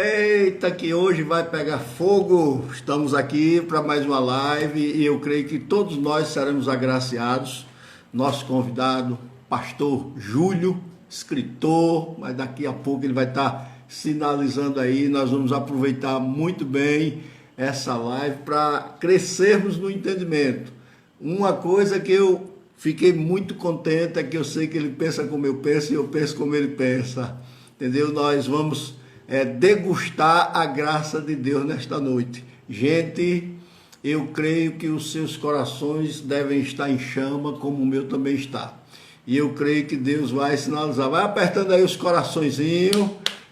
Eita, que hoje vai pegar fogo. Estamos aqui para mais uma live e eu creio que todos nós seremos agraciados. Nosso convidado, pastor Júlio, escritor, mas daqui a pouco ele vai estar sinalizando aí. Nós vamos aproveitar muito bem essa live para crescermos no entendimento. Uma coisa que eu fiquei muito contente é que eu sei que ele pensa como eu penso e eu penso como ele pensa. Entendeu? Nós vamos degustar a graça de Deus nesta noite. Gente, eu creio que os seus corações devem estar em chama, como o meu também está. E eu creio que Deus vai sinalizar. Vai apertando aí os coraçõezinhos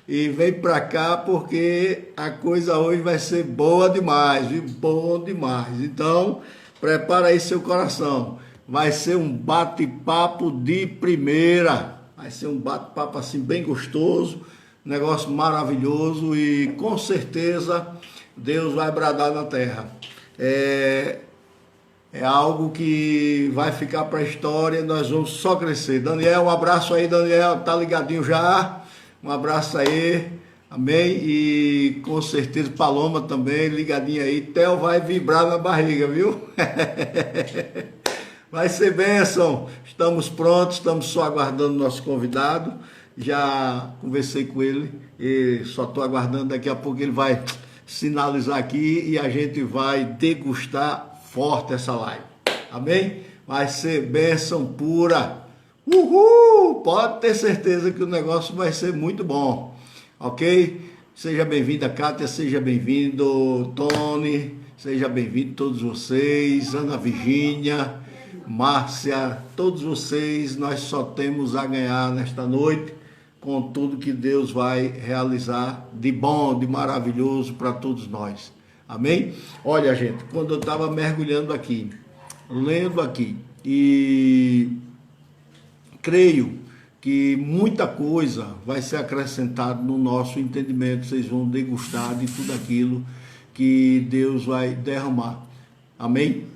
e vem para cá, porque a coisa hoje vai ser boa demais, viu? Bom demais. Então, prepara aí seu coração. Vai ser um bate-papo de primeira. Vai ser um bate-papo assim bem gostoso. Negócio maravilhoso e com certeza Deus vai bradar na terra. É algo que vai ficar para a história, nós vamos só crescer. Daniel, um abraço aí, Daniel, tá ligadinho já? Um abraço aí, amém? E com certeza Paloma também, ligadinho aí. Theo vai vibrar na barriga, viu? Vai ser bênção. Estamos prontos, estamos só aguardando o nosso convidado. Já conversei com ele e só estou aguardando, daqui a pouco ele vai sinalizar aqui e a gente vai degustar forte essa live. Amém? Vai ser bênção pura. Uhul! Pode ter certeza que o negócio vai ser muito bom. Ok? Seja bem-vinda, Kátia, seja bem-vindo, Tony, seja bem-vindo todos vocês, Ana Virgínia, Márcia, todos vocês, nós só temos a ganhar nesta noite com tudo que Deus vai realizar de bom, de maravilhoso para todos nós. Amém? Olha, gente, quando eu estava mergulhando aqui, lendo aqui, e creio que muita coisa vai ser acrescentada no nosso entendimento, vocês vão degustar de tudo aquilo que Deus vai derramar. Amém?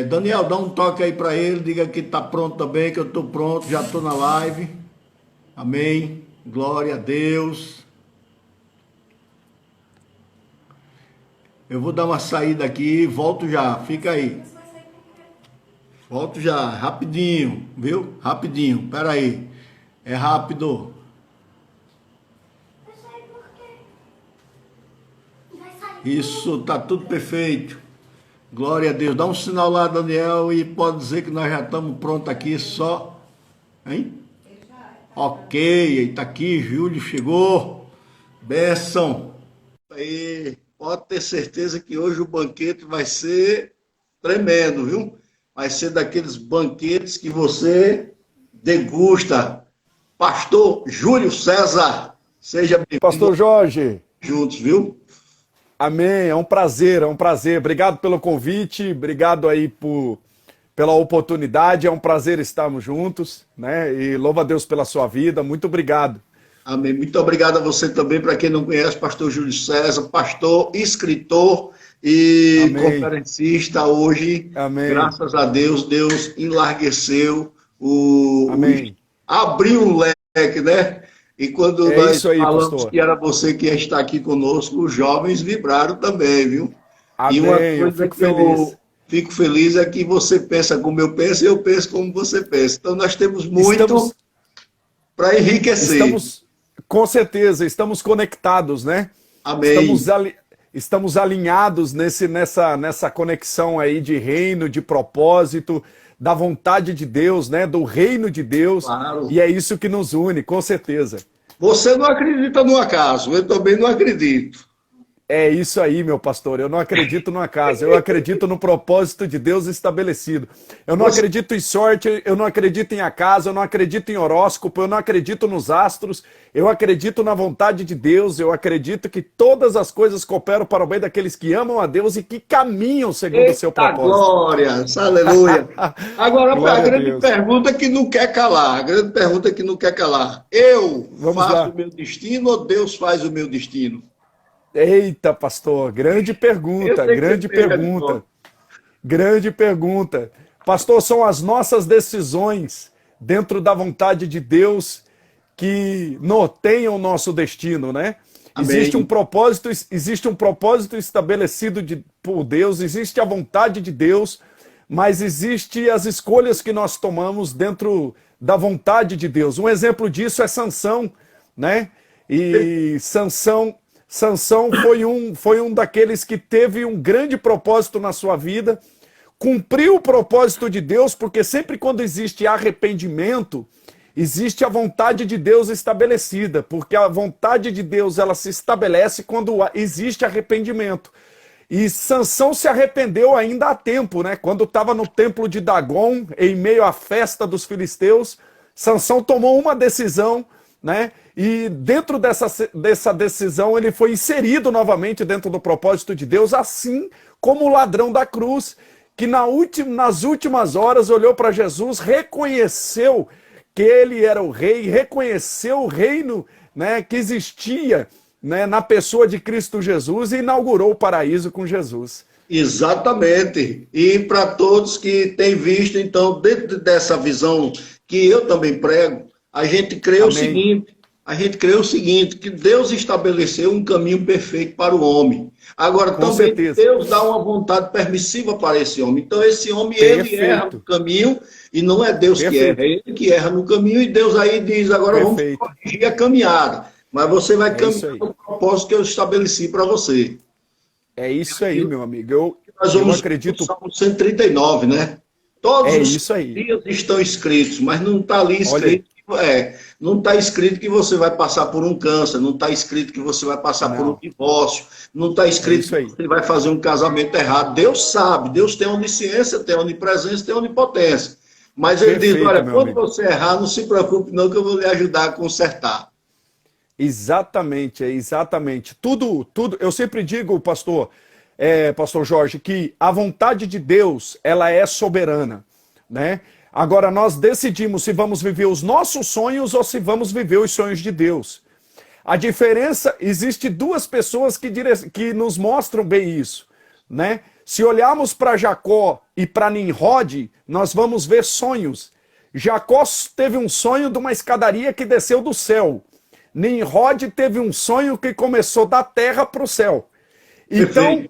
Daniel, dá um toque aí para ele, diga que está pronto também, que eu estou pronto, já estou na live. Amém, glória a Deus. Eu vou dar uma saída aqui, volto já, fica aí. Volto já, rapidinho, viu? Rapidinho, pera aí, é rápido. Isso, tá tudo perfeito. Glória a Deus. Dá um sinal lá, Daniel, e pode dizer que nós já estamos prontos aqui, só. Hein? Ok, está aqui, Júlio chegou. Bênção. Aí, pode ter certeza que hoje o banquete vai ser tremendo, viu? Vai ser daqueles banquetes que você degusta. Pastor Júlio César, seja bem-vindo. Pastor Jorge. Juntos, viu? Amém, é um prazer, é um prazer. Obrigado pelo convite, obrigado aí pela oportunidade, é um prazer estarmos juntos, né? E louva a Deus pela sua vida, muito obrigado. Amém, muito obrigado a você também, para quem não conhece, pastor Júlio César, pastor, escritor e Amém. Conferencista hoje. Amém. Graças a Deus, Deus enlargueceu Amém. Abriu um leque, né? E quando nós aí, falamos pastor, que era você que ia estar aqui conosco, os jovens vibraram também, viu? Amém, E uma eu coisa fico que eu feliz. fico feliz é que você pensa como eu penso e eu penso como você pensa. Então nós temos muito para enriquecer. Com certeza, estamos conectados, né? Amém. Estamos alinhados nessa conexão aí de reino, de propósito, da vontade de Deus, né? Do reino de Deus. Claro. E é isso que nos une, com certeza. Você não acredita no acaso, eu também não acredito. É isso aí, meu pastor. Eu não acredito no acaso. Eu acredito no propósito de Deus estabelecido. Eu não acredito em sorte, eu não acredito em acaso, eu não acredito em horóscopo, eu não acredito nos astros. Eu acredito na vontade de Deus. Eu acredito que todas as coisas cooperam para o bem daqueles que amam a Deus e que caminham segundo o seu propósito. Glória, aleluia. Agora, Glória a grande pergunta que não quer calar. A grande pergunta que não quer calar. Eu faço o meu destino ou Deus faz o meu destino? Eita, pastor, grande pergunta, grande pergunta. Grande pergunta. Pastor, são as nossas decisões dentro da vontade de Deus que norteiam o nosso destino, né? Amém. Existe um propósito estabelecido por Deus, existe a vontade de Deus, mas existe as escolhas que nós tomamos dentro da vontade de Deus. Um exemplo disso é Sansão, né? E Sansão foi um daqueles que teve um grande propósito na sua vida, cumpriu o propósito de Deus, porque sempre quando existe arrependimento, existe a vontade de Deus estabelecida, porque a vontade de Deus ela se estabelece quando existe arrependimento. E Sansão se arrependeu ainda há tempo, né? Quando estava no templo de Dagon, em meio à festa dos filisteus, Sansão tomou uma decisão, né? E dentro dessa decisão ele foi inserido novamente dentro do propósito de Deus, assim como o ladrão da cruz, que nas últimas horas olhou para Jesus, reconheceu que ele era o rei, reconheceu o reino, né, que existia, né, na pessoa de Cristo Jesus e inaugurou o paraíso com Jesus. Exatamente. E para todos que têm visto, então, dentro dessa visão que eu também prego, Amém. a gente crê o seguinte, que Deus estabeleceu um caminho perfeito para o homem. Agora, Com também certeza. Deus dá uma vontade permissiva para esse homem. Então, esse homem, ele erra no Perfeito. caminho, e não é Deus que erra, Perfeito. é ele que erra no caminho, e Deus aí diz, agora vamos Perfeito. corrigir a caminhada. Mas você vai É isso caminhar aí. no propósito que eu estabeleci para você. É isso aí, meu amigo. Eu, Nós eu vamos para o acredito. Salmo 139, né? Todos É os isso aí. dias estão escritos, mas não está ali Olha aí. escrito, não está escrito que você vai passar por um câncer, não está escrito que você vai passar por um Não. divórcio, não está É escrito isso que aí. você vai fazer um casamento errado. Deus sabe, Deus tem onisciência, tem onipresença, tem onipotência. Mas ele diz, Perfeito, olha, meu quando amigo. você errar, não se preocupe não, que eu vou lhe ajudar a consertar. Exatamente, é exatamente. Tudo. Eu sempre digo, pastor Jorge, que a vontade de Deus, ela é soberana, né? Agora nós decidimos se vamos viver os nossos sonhos ou se vamos viver os sonhos de Deus. A diferença, existe duas pessoas que nos mostram bem isso, né? Se olharmos para Jacó e para Nimrod, nós vamos ver sonhos. Jacó teve um sonho de uma escadaria que desceu do céu. Nimrod teve um sonho que começou da terra para o céu. Então, Perfeito.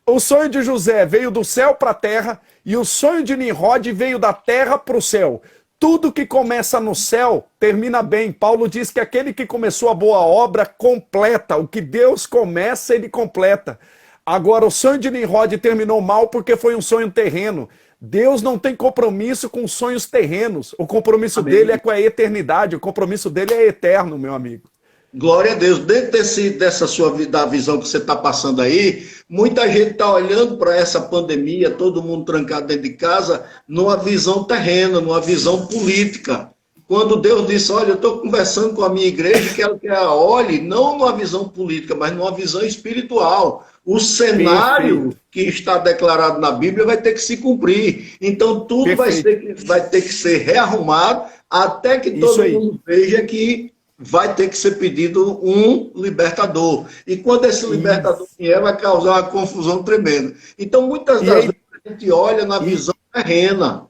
o sonho de José veio do céu para a terra e o sonho de Nimrod veio da terra para o céu. Tudo que começa no céu termina bem. Paulo diz que aquele que começou a boa obra completa. O que Deus começa, ele completa. Agora, o sonho de Nimrod terminou mal porque foi um sonho terreno. Deus não tem compromisso com sonhos terrenos. O compromisso dele é Amém. com a eternidade. O compromisso dele é eterno, meu amigo. Glória a Deus. Dentro dessa da visão que você está passando aí, muita gente está olhando para essa pandemia, todo mundo trancado dentro de casa, numa visão terrena, numa visão política. Quando Deus disse, olha, eu estou conversando com a minha igreja, quero que ela olhe, não numa visão política, mas numa visão espiritual. O cenário Perfeito, que está declarado na Bíblia vai ter que se cumprir. Então, tudo perfeito. vai ter que ser rearrumado até que Isso todo aí. mundo veja que vai ter que ser pedido um libertador. E quando esse libertador Isso. vier, vai causar uma confusão tremenda. Então, muitas E das aí, vezes, a gente olha na e visão terrena.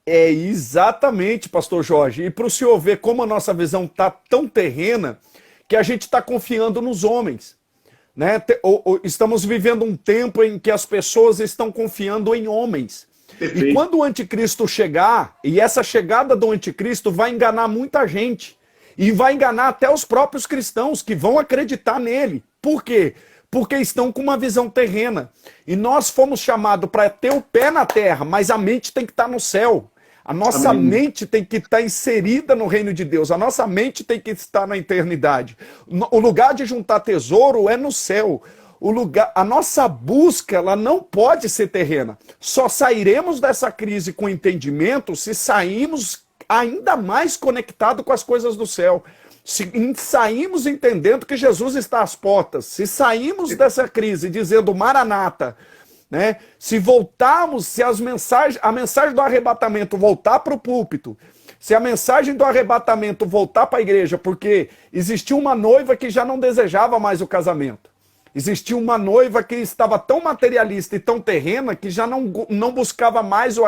é exatamente, pastor Jorge. E para o senhor ver como a nossa visão está tão terrena que a gente está confiando nos homens, né? Estamos vivendo um tempo em que as pessoas estão confiando em homens. E Perfeito. quando o anticristo chegar, e essa chegada do anticristo vai enganar muita gente, e vai enganar até os próprios cristãos que vão acreditar nele. Por quê? Porque estão com uma visão terrena. E nós fomos chamados para ter o pé na terra, mas a mente tem que estar no céu. A nossa Amém. mente tem que estar inserida no reino de Deus. A nossa mente tem que estar na eternidade. O lugar de juntar tesouro é no céu. A nossa busca, ela não pode ser terrena. Só sairemos dessa crise com entendimento se sairmos ainda mais conectado com as coisas do céu. Se saímos entendendo que Jesus está às portas, se saímos dessa crise dizendo Maranata, né? Se voltarmos, se a mensagem do arrebatamento voltar para o púlpito, se a mensagem do arrebatamento voltar para a igreja, porque existiu uma noiva que já não desejava mais o casamento. Existia uma noiva que estava tão materialista e tão terrena que já não buscava mais o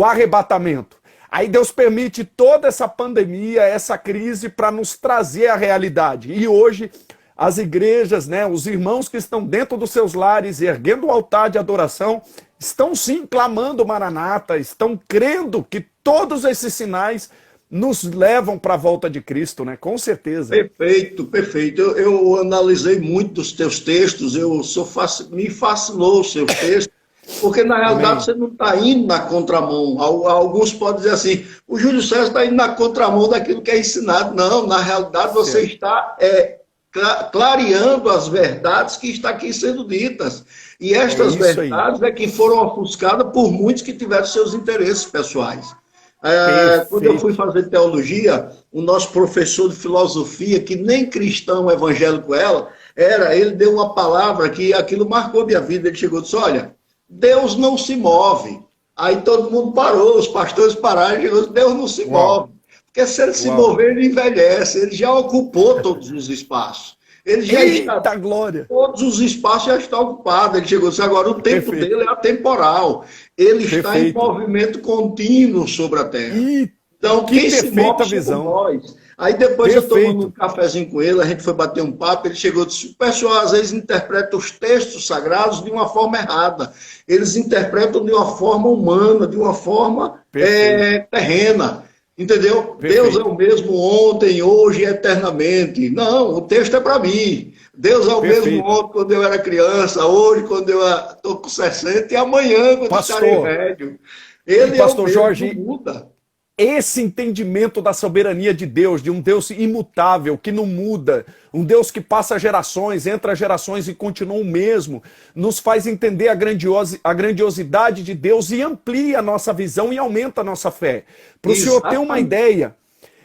arrebatamento. Aí Deus permite toda essa pandemia, essa crise, para nos trazer a realidade. E hoje, as igrejas, né, os irmãos que estão dentro dos seus lares, erguendo o altar de adoração, estão sim clamando Maranata, estão crendo que todos esses sinais nos levam para a volta de Cristo, né? Com certeza. Perfeito, perfeito. Eu analisei muito dos teus textos, me fascinou os seus textos, porque na realidade Amém. você não está indo na contramão. Alguns podem dizer assim, o Júlio César está indo na contramão daquilo que é ensinado. Não, na realidade você está clareando as verdades que estão aqui sendo ditas. E estas verdades é que foram ofuscadas por muitos que tiveram seus interesses pessoais. Quando eu fui fazer teologia, o nosso professor de filosofia, que nem cristão evangélico ele deu uma palavra que aquilo marcou minha vida. Ele chegou e disse, olha, Deus não se move. Aí todo mundo parou, os pastores pararam e chegou, Deus não se move. Porque se ele se mover, ele envelhece. Ele já ocupou todos os espaços. Ele já está. Glória! Todos os espaços já estão ocupados. Ele chegou e disse, agora o tempo dele é atemporal. Ele está em movimento contínuo sobre a Terra. Então, quem se move somos nós. Aí depois eu tomando um cafezinho com ele, a gente foi bater um papo, ele chegou e disse, o pessoal às vezes interpreta os textos sagrados de uma forma errada. Eles interpretam de uma forma humana, de uma forma terrena. Entendeu? Deus é o mesmo ontem, hoje e eternamente. Não, o texto é para mim. Deus é o mesmo ontem, quando eu era criança, hoje, quando eu estou com 60 e amanhã, quando estarei velho. Ele Pastor é o mesmo, Jorge, não muda. Esse entendimento da soberania de Deus, de um Deus imutável, que não muda, um Deus que passa gerações, entra gerações e continua o mesmo, nos faz entender a grandiosidade de Deus e amplia a nossa visão e aumenta a nossa fé. Para o senhor ter uma ideia,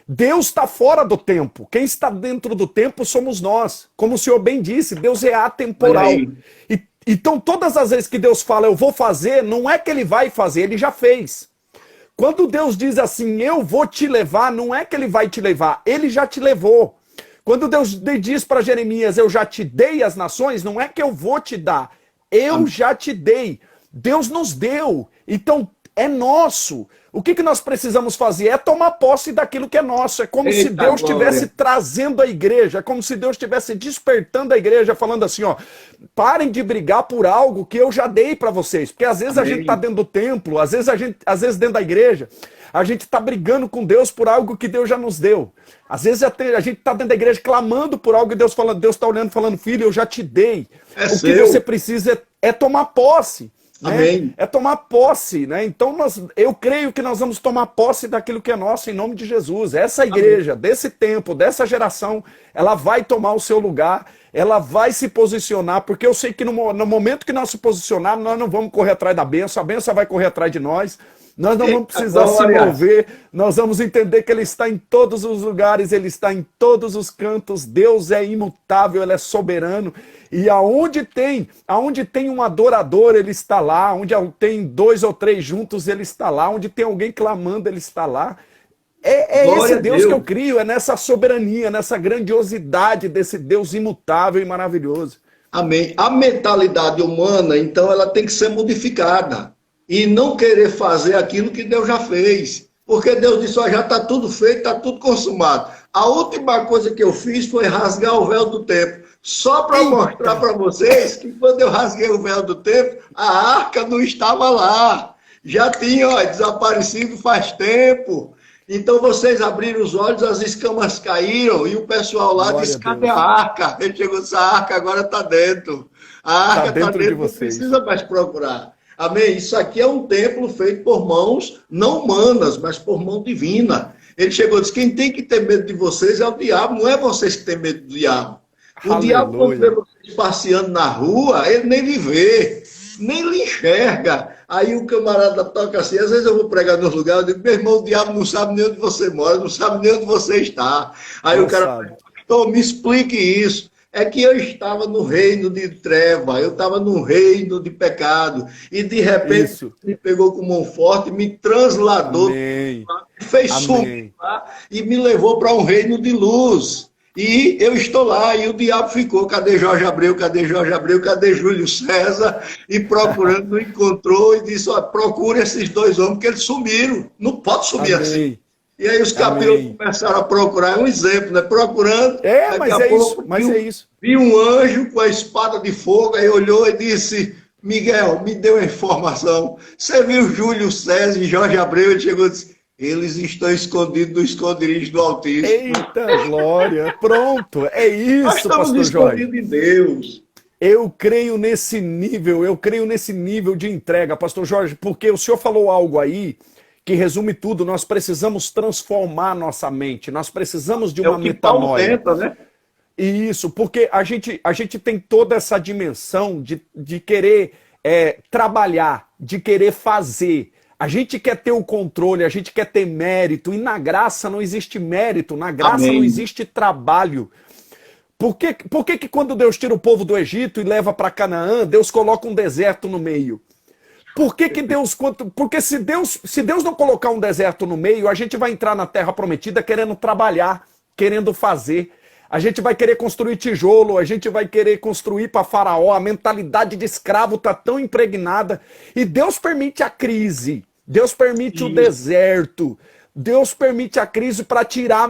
Deus está fora do tempo. Quem está dentro do tempo somos nós. Como o senhor bem disse, Deus é atemporal. Então, todas as vezes que Deus fala, eu vou fazer, não é que ele vai fazer, ele já fez. Quando Deus diz assim, eu vou te levar, não é que ele vai te levar, ele já te levou. Quando Deus diz para Jeremias, eu já te dei as nações, não é que eu vou te dar, eu já te dei. Deus nos deu, então é nosso. O que nós precisamos fazer? É tomar posse daquilo que é nosso. É como se Deus estivesse trazendo a igreja, é como se Deus estivesse despertando a igreja, falando assim, ó, parem de brigar por algo que eu já dei para vocês. Porque às vezes a gente está dentro do templo, às vezes dentro da igreja, a gente está brigando com Deus por algo que Deus já nos deu. Às vezes a gente está dentro da igreja clamando por algo e Deus está olhando falando, filho, eu já te dei. O que você precisa é tomar posse. Né? É tomar posse, né? Então eu creio que nós vamos tomar posse daquilo que é nosso em nome de Jesus. Essa igreja, desse tempo, dessa geração, ela vai tomar o seu lugar, ela vai se posicionar, porque eu sei que no momento que nós se posicionarmos, nós não vamos correr atrás da bênção, a bênção vai correr atrás de nós. Nós não vamos precisar se mover, nós vamos entender que Ele está em todos os lugares, Ele está em todos os cantos, Deus é imutável, Ele é soberano, e aonde tem um adorador, Ele está lá, onde tem 2 ou 3 juntos, Ele está lá, onde tem alguém clamando, Ele está lá. É esse Deus que eu crio, é nessa soberania, nessa grandiosidade desse Deus imutável e maravilhoso. Amém. A mentalidade humana, então, ela tem que ser modificada. E não querer fazer aquilo que Deus já fez. Porque Deus disse, ó, já está tudo feito, está tudo consumado. A última coisa que eu fiz foi rasgar o véu do templo. Só para mostrar para vocês que quando eu rasguei o véu do templo, a arca não estava lá. Já tinha desaparecido faz tempo. Então vocês abriram os olhos, as escamas caíram e o pessoal lá disse, cadê a arca? Ele chegou, essa arca agora está dentro. A arca está dentro, não precisa mais procurar. Amém? Isso aqui é um templo feito por mãos não humanas, mas por mão divina. Ele chegou e disse, quem tem que ter medo de vocês é o diabo, não é vocês que têm medo do diabo. O diabo, quando vê vocês passeando na rua, ele nem lhe vê, nem lhe enxerga. Aí o camarada toca assim, às vezes eu vou pregar nos lugares, eu digo, meu irmão, o diabo não sabe nem onde você mora, não sabe nem onde você está. Aí não o cara fala, então me explique isso. É que eu estava no reino de treva, eu estava no reino de pecado, e de repente me pegou com mão forte, me transladou, me fez sumir e me levou para um reino de luz. E eu estou lá, e o diabo ficou, cadê Jorge Abreu, cadê Jorge Abreu, cadê Júlio César? E procurando, não encontrou, e disse, ó, procure esses dois homens, porque eles sumiram, não pode sumir assim. Amém. E aí os capirotos Amém. começaram a procurar, é um exemplo, né? Procurando, É, daqui mas a é isso, pouco mas é isso. viu um anjo com a espada de fogo, aí olhou e disse, Miguel, me deu a informação, você viu Júlio César e Jorge Abreu? Ele chegou e disse, eles estão escondidos no esconderijo do Altíssimo. Eita glória, pronto, é Nós isso, estamos pastor Jorge. escondidos em Deus. Eu creio nesse nível de entrega, pastor Jorge, porque o senhor falou algo aí que resume tudo, nós precisamos transformar nossa mente, nós precisamos de É uma o que Paulo metanoia. tenta, né? Isso, porque a gente tem toda essa dimensão de querer trabalhar, de querer fazer. A gente quer ter o controle, a gente quer ter mérito, e na graça não existe mérito, na graça não Amém. existe trabalho. Por que quando Deus tira o povo do Egito e leva para Canaã, Deus coloca um deserto no meio? Por que Deus... Porque se Deus não colocar um deserto no meio, a gente vai entrar na terra prometida querendo trabalhar, querendo fazer. A gente vai querer construir tijolo, a gente vai querer construir para Faraó. A mentalidade de escravo está tão impregnada. E Deus permite a crise, Deus permite o deserto, Deus permite a crise para tirar,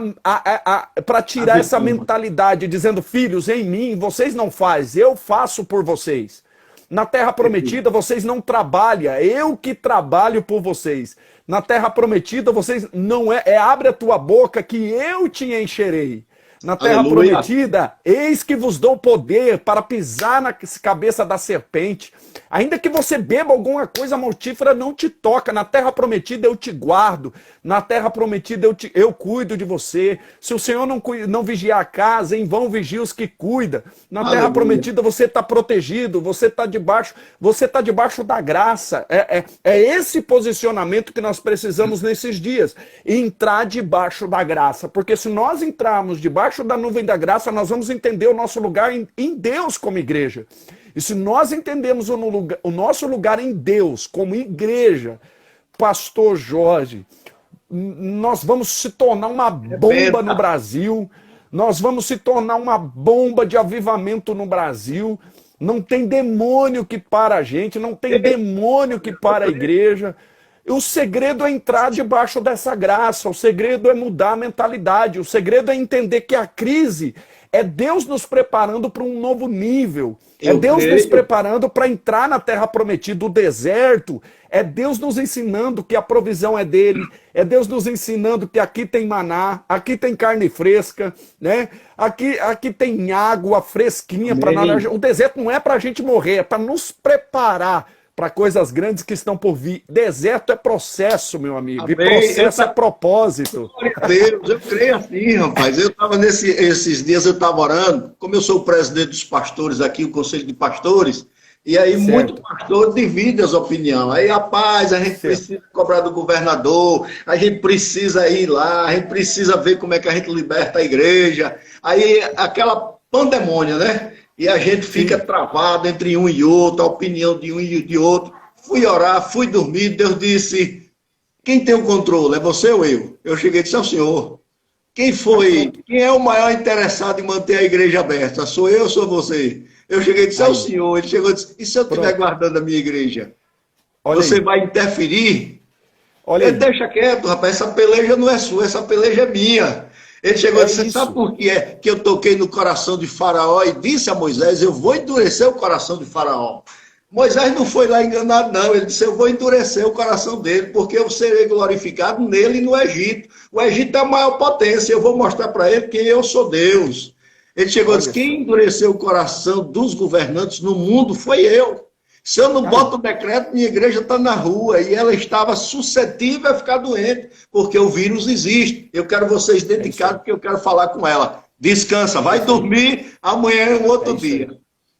essa mentalidade, dizendo, filhos, em mim vocês não fazem, eu faço por vocês. Na terra prometida vocês não trabalham, eu que trabalho por vocês. Na terra prometida vocês não abre a tua boca que eu te encherei. Na terra Aleluia. prometida, eis que vos dou poder para pisar na cabeça da serpente. Ainda que você beba alguma coisa mortífera, não te toca. Na terra prometida eu te guardo. Na terra prometida eu cuido de você. Se o Senhor não vigiar a casa, em vão vigia os que cuida. Na terra Aleluia. prometida você está protegido, você está debaixo da graça. É esse posicionamento que nós precisamos nesses dias. Entrar debaixo da graça. Porque se nós entrarmos debaixo da nuvem da graça, nós vamos entender o nosso lugar em Deus como igreja. E se nós entendemos o nosso lugar em Deus como igreja, pastor Jorge, nós vamos se tornar uma bomba no Brasil, nós vamos se tornar uma bomba de avivamento no Brasil. Não tem demônio que para a gente, não tem demônio que para a igreja. O segredo é entrar debaixo dessa graça, o segredo é mudar a mentalidade, o segredo é entender que a crise é Deus nos preparando para um novo nível, é Deus nos preparando para entrar na terra prometida, o deserto, é Deus nos ensinando que a provisão é dele, é Deus nos ensinando que aqui tem maná, aqui tem carne fresca, né? Aqui tem água fresquinha para nós. O deserto não é para a gente morrer, é para nos preparar para coisas grandes que estão por vir. Deserto é processo, meu amigo. Amém. E processo é propósito. Glória a Deus, eu creio assim, rapaz. Eu estava esses dias, eu estava orando, como eu sou o presidente dos pastores aqui, o Conselho de Pastores, e aí muito pastor divide as opiniões. Aí, rapaz, a gente precisa cobrar do governador, a gente precisa ir lá, a gente precisa ver como é que a gente liberta a igreja. Aí, aquela pandemônia, né? E a gente fica travado entre um e outro, a opinião de um e de outro. Fui orar, fui dormir, Deus disse, quem tem o controle, é você ou eu? Eu cheguei e disse ao Senhor, quem é o maior interessado em manter a igreja aberta? Sou eu ou sou você? Eu cheguei e disse ao Senhor, ele chegou e disse, e se eu estiver guardando a minha igreja? Você vai interferir? Deixa quieto, rapaz, essa peleja não é sua, essa peleja é minha. Ele chegou e disse, sabe por que é que eu toquei no coração de Faraó e disse a Moisés, eu vou endurecer o coração de Faraó. Moisés não foi lá enganado, não. Ele disse, eu vou endurecer o coração dele, porque eu serei glorificado nele e no Egito. O Egito é a maior potência, eu vou mostrar para ele que eu sou Deus. Ele chegou e disse, quem endureceu o coração dos governantes no mundo foi eu. Se eu não boto o decreto, minha igreja está na rua e ela estava suscetível a ficar doente, porque o vírus existe. Eu quero vocês dedicados, porque eu quero falar com ela. Descansa, vai dormir, amanhã é um outro dia.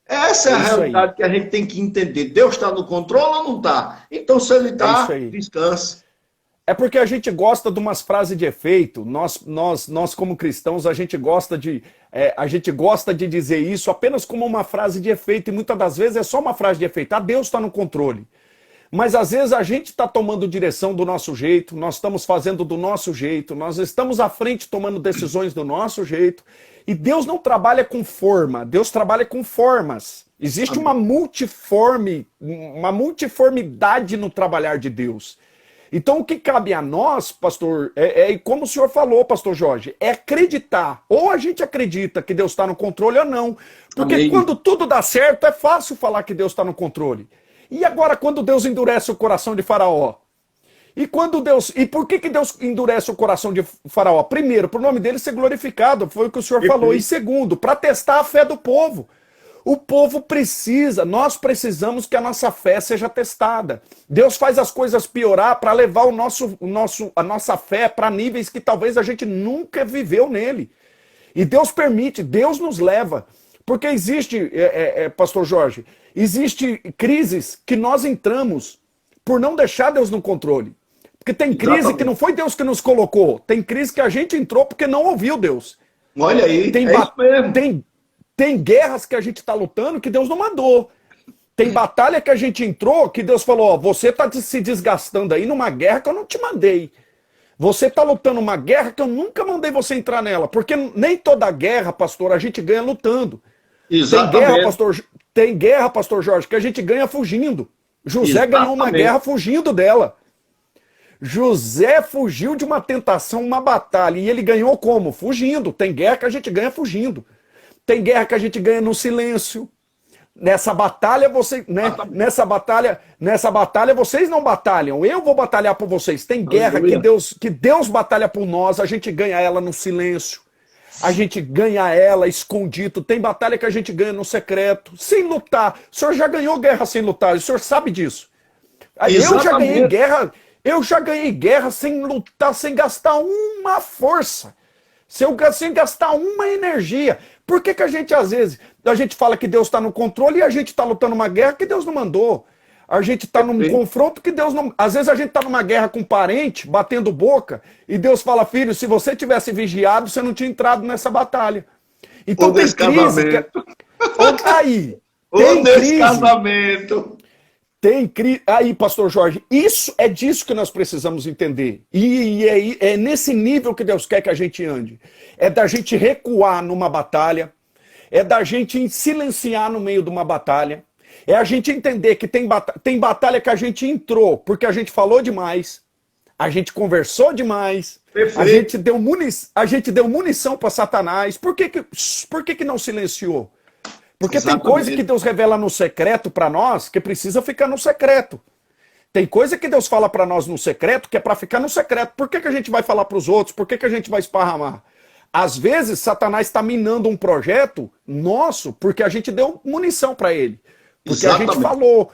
Essa é a realidade que a gente tem que entender. Deus está no controle ou não está? Então, se ele está, descansa. É porque a gente gosta de umas frases de efeito. Nós como cristãos, a gente gosta de dizer isso apenas como uma frase de efeito, e muitas das vezes é só uma frase de efeito. Ah, Deus está no controle. Mas às vezes a gente está tomando direção do nosso jeito, nós estamos fazendo do nosso jeito, nós estamos à frente tomando decisões do nosso jeito. E Deus não trabalha com forma, Deus trabalha com formas. Existe uma multiformidade no trabalhar de Deus. Então o que cabe a nós, pastor, como o senhor falou, pastor Jorge, é acreditar. Ou a gente acredita que Deus está no controle ou não. Porque Amém. Quando tudo dá certo, é fácil falar que Deus está no controle. E agora quando Deus endurece o coração de Faraó? E por que Deus endurece o coração de Faraó? Primeiro, para o nome dele ser glorificado, foi o que o senhor falou. E segundo, para testar a fé do povo. O povo precisa, nós precisamos que a nossa fé seja testada. Deus faz as coisas piorar para levar a nossa fé para níveis que talvez a gente nunca viveu nele. E Deus permite, Deus nos leva. Porque existe, pastor Jorge, existe crises que nós entramos por não deixar Deus no controle. Porque tem crise que não foi Deus que nos colocou. Tem crise que a gente entrou porque não ouviu Deus. Olha aí, é isso mesmo. Tem guerras que a gente está lutando que Deus não mandou. Tem batalha que a gente entrou que Deus falou, ó, você está se desgastando aí numa guerra que eu não te mandei. Você está lutando uma guerra que eu nunca mandei você entrar nela. Porque nem toda guerra, pastor, a gente ganha lutando. Exatamente. Tem guerra, pastor Jorge, que a gente ganha fugindo. José ganhou uma guerra fugindo dela. José fugiu de uma tentação, uma batalha. E ele ganhou como? Fugindo. Tem guerra que a gente ganha fugindo. Tem guerra que a gente ganha no silêncio. Nessa batalha, nessa batalha vocês não batalham. Eu vou batalhar por vocês. Tem guerra que Deus batalha por nós, a gente ganha ela no silêncio. A gente ganha ela escondido. Tem batalha que a gente ganha no secreto, sem lutar. O senhor já ganhou guerra sem lutar, o senhor sabe disso. Eu já ganhei guerra sem lutar, sem gastar uma força. Sem gastar uma energia. Por que a gente, às vezes, a gente fala que Deus está no controle e a gente está lutando uma guerra que Deus não mandou? A gente está num confronto que Deus não... Às vezes a gente está numa guerra com um parente, batendo boca, e Deus fala, filho, se você tivesse vigiado, você não tinha entrado nessa batalha. Então tem crise... Aí, tem crise... casamento... Tem crise... Aí, pastor Jorge, isso é disso que nós precisamos entender. E é nesse nível que Deus quer que a gente ande. É da gente recuar numa batalha, é da gente silenciar no meio de uma batalha, é a gente entender que tem batalha que a gente entrou porque a gente falou demais, a gente conversou demais, a gente deu munição para Satanás. Por que não silenciou? Porque Exatamente. Tem coisa que Deus revela no secreto para nós que precisa ficar no secreto. Tem coisa que Deus fala para nós no secreto que é para ficar no secreto. Por que a gente vai falar para os outros? Por que a gente vai esparramar? Às vezes, Satanás está minando um projeto nosso porque a gente deu munição para ele. Porque Exatamente. A gente falou.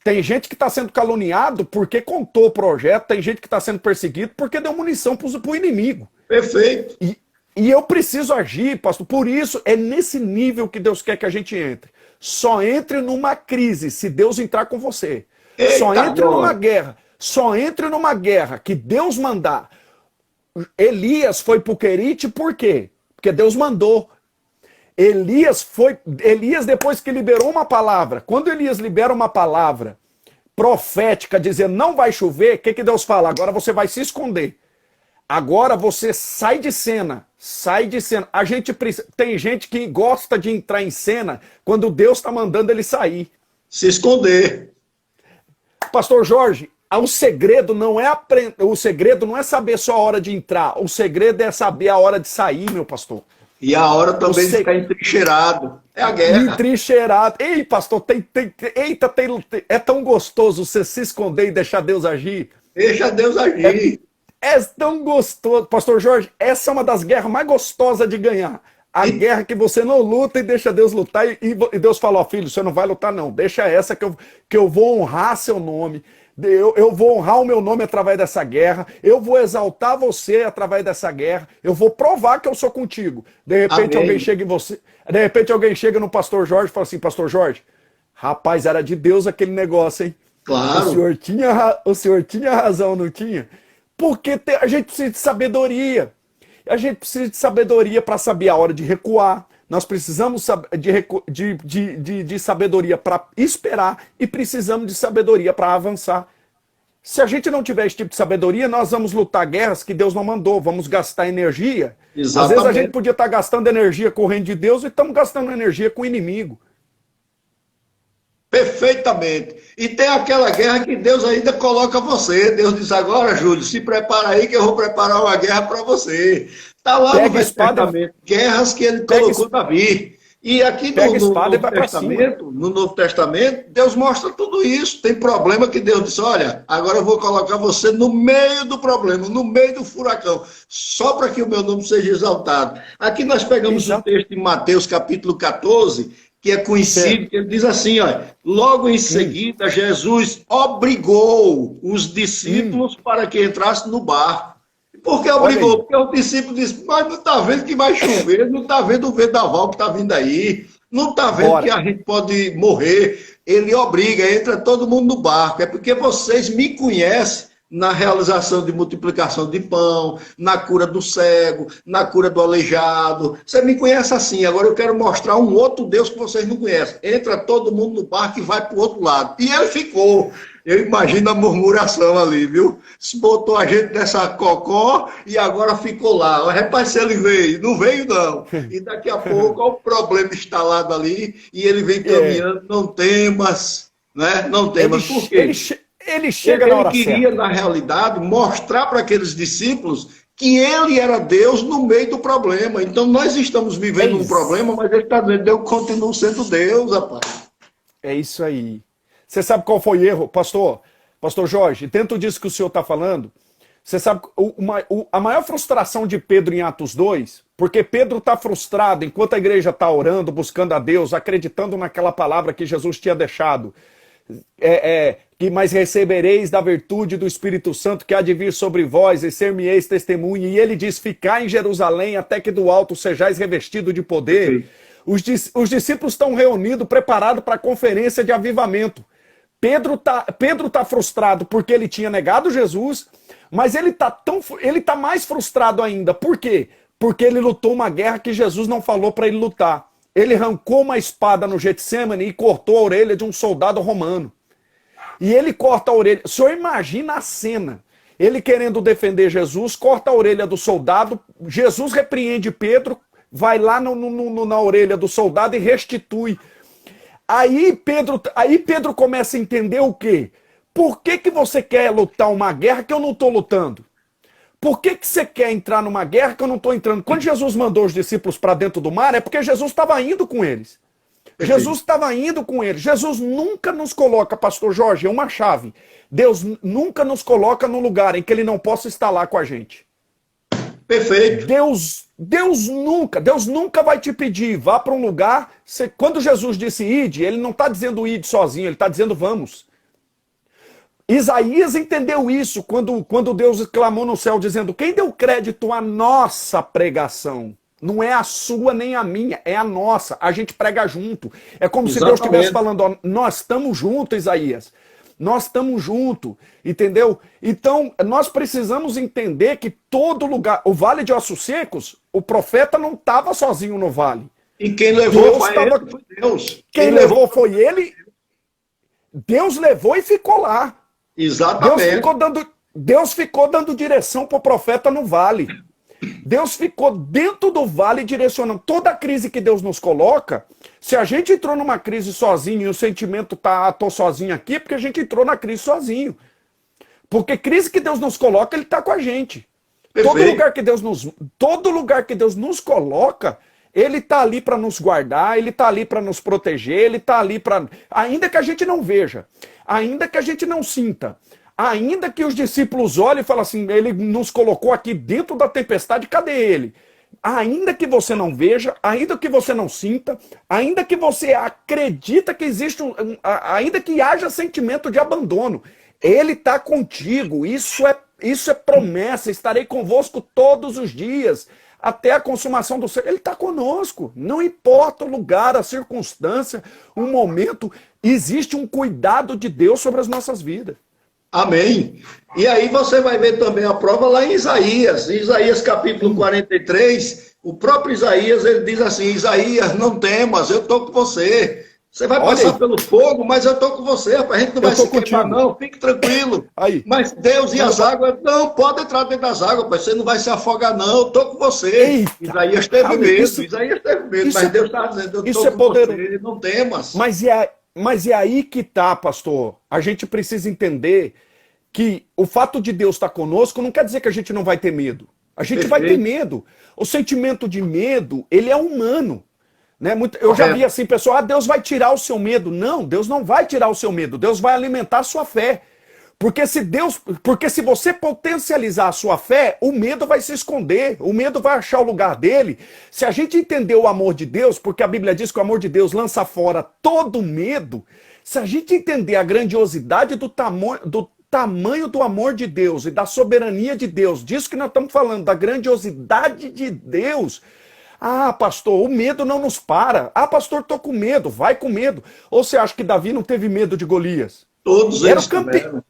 Tem gente que está sendo caluniado porque contou o projeto, tem gente que está sendo perseguido porque deu munição para o inimigo. Perfeito. E eu preciso agir, pastor. Por isso, é nesse nível que Deus quer que a gente entre. Só entre numa crise se Deus entrar com você. Eita, só entre numa guerra. Só entre numa guerra que Deus mandar. Elias foi pro Querite por quê? Porque Deus mandou. Elias, depois que liberou uma palavra, quando Elias libera uma palavra profética, dizendo não vai chover, o que Deus fala? Agora você vai se esconder. Agora você sai de cena. Sai de cena. Tem gente que gosta de entrar em cena quando Deus está mandando ele sair. Se esconder. Pastor Jorge, o segredo não é saber só a hora de entrar. O segredo é saber a hora de sair, meu pastor. E a hora também de ficar entrincheirado. É a guerra. Entrincheirado. Ei, pastor, é tão gostoso você se esconder e deixar Deus agir. Deixa Deus agir. É tão gostoso. Pastor Jorge, essa é uma das guerras mais gostosas de ganhar. A guerra que você não luta e deixa Deus lutar. E Deus fala, ó, filho, você não vai lutar não. Deixa essa que eu vou honrar seu nome. Eu vou honrar o meu nome através dessa guerra. Eu vou exaltar você através dessa guerra. Eu vou provar que eu sou contigo. De repente alguém chega em você. De repente alguém chega no pastor Jorge e fala assim, pastor Jorge, rapaz, era de Deus aquele negócio, hein? Claro. O senhor tinha razão, não tinha? Porque a gente precisa de sabedoria. A gente precisa de sabedoria para saber a hora de recuar. nós precisamos de sabedoria para esperar e precisamos de sabedoria para avançar. Se a gente não tiver esse tipo de sabedoria, nós vamos lutar guerras que Deus não mandou, vamos gastar energia. Exatamente. Às vezes a gente podia estar gastando energia com o reino de Deus e estamos gastando energia com o inimigo. Perfeitamente. E tem aquela guerra que Deus ainda coloca você. Deus diz agora, Júlio, se prepara aí que eu vou preparar uma guerra para você. Está lá no Velho Testamento, guerras que ele colocou Davi. E aqui no Novo Testamento, Deus mostra tudo isso. Tem problema que Deus diz, olha, agora eu vou colocar você no meio do problema, no meio do furacão, só para que o meu nome seja exaltado. Aqui nós pegamos o texto de Mateus capítulo 14, que é conhecido, que ele diz assim, olha, logo em seguida Jesus obrigou os discípulos para que entrassem no barco. Por que obrigou? Porque o discípulo disse, mas não está vendo que vai chover, não está vendo o vendaval que está vindo aí, não está vendo que a gente pode morrer. Ele obriga, entra todo mundo no barco. É porque vocês me conhecem na realização de multiplicação de pão, na cura do cego, na cura do aleijado. Você me conhece assim, agora eu quero mostrar um outro Deus que vocês não conhecem. Entra todo mundo no barco e vai para o outro lado. E ele ficou. Eu imagino a murmuração ali, viu? Se botou a gente nessa cocó e agora ficou lá. Rapaz, se ele veio, não veio não. E daqui a pouco, olha o problema instalado ali e ele vem caminhando, não temas, né? Não temas. Por quê? Ele chega na hora certa. Ele queria, na realidade, mostrar para aqueles discípulos que ele era Deus no meio do problema. Então nós estamos vivendo um problema, mas ele está dizendo, eu continuo sendo Deus, rapaz. É isso aí. Você sabe qual foi o erro, pastor Jorge? Dentro disso que o senhor está falando, você sabe a maior frustração de Pedro em Atos 2, porque Pedro está frustrado enquanto a igreja está orando, buscando a Deus, acreditando naquela palavra que Jesus tinha deixado. Que mais recebereis da virtude do Espírito Santo que há de vir sobre vós e ser-me-eis testemunha. E ele diz, ficai em Jerusalém até que do alto sejais revestido de poder. Os discípulos estão reunidos, preparados para a conferência de avivamento. Pedro tá frustrado porque ele tinha negado Jesus, mas ele tá mais frustrado ainda. Por quê? Porque ele lutou uma guerra que Jesus não falou para ele lutar. Ele arrancou uma espada no Getsêmani e cortou a orelha de um soldado romano. E ele corta a orelha. O senhor imagina a cena. Ele querendo defender Jesus, corta a orelha do soldado. Jesus repreende Pedro, vai lá na orelha do soldado e restitui. Aí Pedro começa a entender o quê? Por que você quer lutar uma guerra que eu não estou lutando? Por que você quer entrar numa guerra que eu não estou entrando? Quando Jesus mandou os discípulos para dentro do mar, é porque Jesus estava indo com eles. Jesus estava indo com eles. Jesus nunca nos coloca, pastor Jorge, é uma chave. Deus nunca nos coloca num lugar em que ele não possa estar lá com a gente. Perfeito. Deus nunca vai te pedir, vá para um lugar. Quando Jesus disse ide, ele não está dizendo ide sozinho, ele está dizendo vamos. Isaías entendeu isso quando Deus clamou no céu dizendo, quem deu crédito à nossa pregação? Não é a sua nem a minha, é a nossa. A gente prega junto. É como se Deus estivesse falando, ó, nós estamos juntos, Isaías. Nós estamos juntos, entendeu? Então, nós precisamos entender que todo lugar, o Vale de Ossos Secos, o profeta não estava sozinho no vale. E quem levou foi Deus. Quem levou foi ele. Deus levou e ficou lá. Exatamente. Deus ficou dando direção para o profeta no vale. Deus ficou dentro do vale direcionando. Toda a crise que Deus nos coloca, se a gente entrou numa crise sozinho e o sentimento tá, tô sozinho aqui, é porque a gente entrou na crise sozinho. Porque crise que Deus nos coloca, ele tá com a gente. Todo lugar que Deus nos coloca, ele tá ali para nos guardar, ele tá ali para nos proteger, ele tá ali para, ainda que a gente não veja, ainda que a gente não sinta, ainda que os discípulos olhem e falem assim, ele nos colocou aqui dentro da tempestade, cadê ele? Ainda que você não veja, ainda que você não sinta, ainda que você acredita que existe, ainda que haja sentimento de abandono, ele está contigo, isso é promessa, estarei convosco todos os dias, até a consumação do céu. Ele está conosco, não importa o lugar, a circunstância, o momento, existe um cuidado de Deus sobre as nossas vidas. Amém. E aí você vai ver também a prova lá em Isaías. Em Isaías capítulo 43, o próprio Isaías, ele diz assim, Isaías, não temas, eu estou com você. Você vai Olha passar aí. pelo fogo, mas eu estou com você. A gente não Eu vai tô se queimar, contigo. não. Fique tranquilo. Aí. Mas Deus e Você não as vai... águas, não, pode entrar dentro das águas, mas você não vai se afogar, não. Eu estou com você. Eita! Isaías teve medo, Isso, Isaías teve medo, isso, mas Deus está dizendo, eu isso estou é com poderoso. você, não temas. Mas é aí que tá, pastor. A gente precisa entender que o fato de Deus estar conosco não quer dizer que a gente não vai ter medo. A gente vai ter Perfeito. medo. O sentimento de medo, ele é humano. Né? Eu já vi Correto. assim, pessoal, Deus vai tirar o seu medo. Não, Deus não vai tirar o seu medo. Deus vai alimentar a sua fé. Porque se você potencializar a sua fé, o medo vai se esconder, o medo vai achar o lugar dele. Se a gente entender o amor de Deus, porque a Bíblia diz que o amor de Deus lança fora todo medo, se a gente entender a grandiosidade do tamanho do amor de Deus e da soberania de Deus, disso que nós estamos falando, da grandiosidade de Deus. Ah, pastor, o medo não nos para. Ah, pastor, estou com medo, vai com medo. Ou você acha que Davi não teve medo de Golias? Todos Era o eles campeão. tiveram.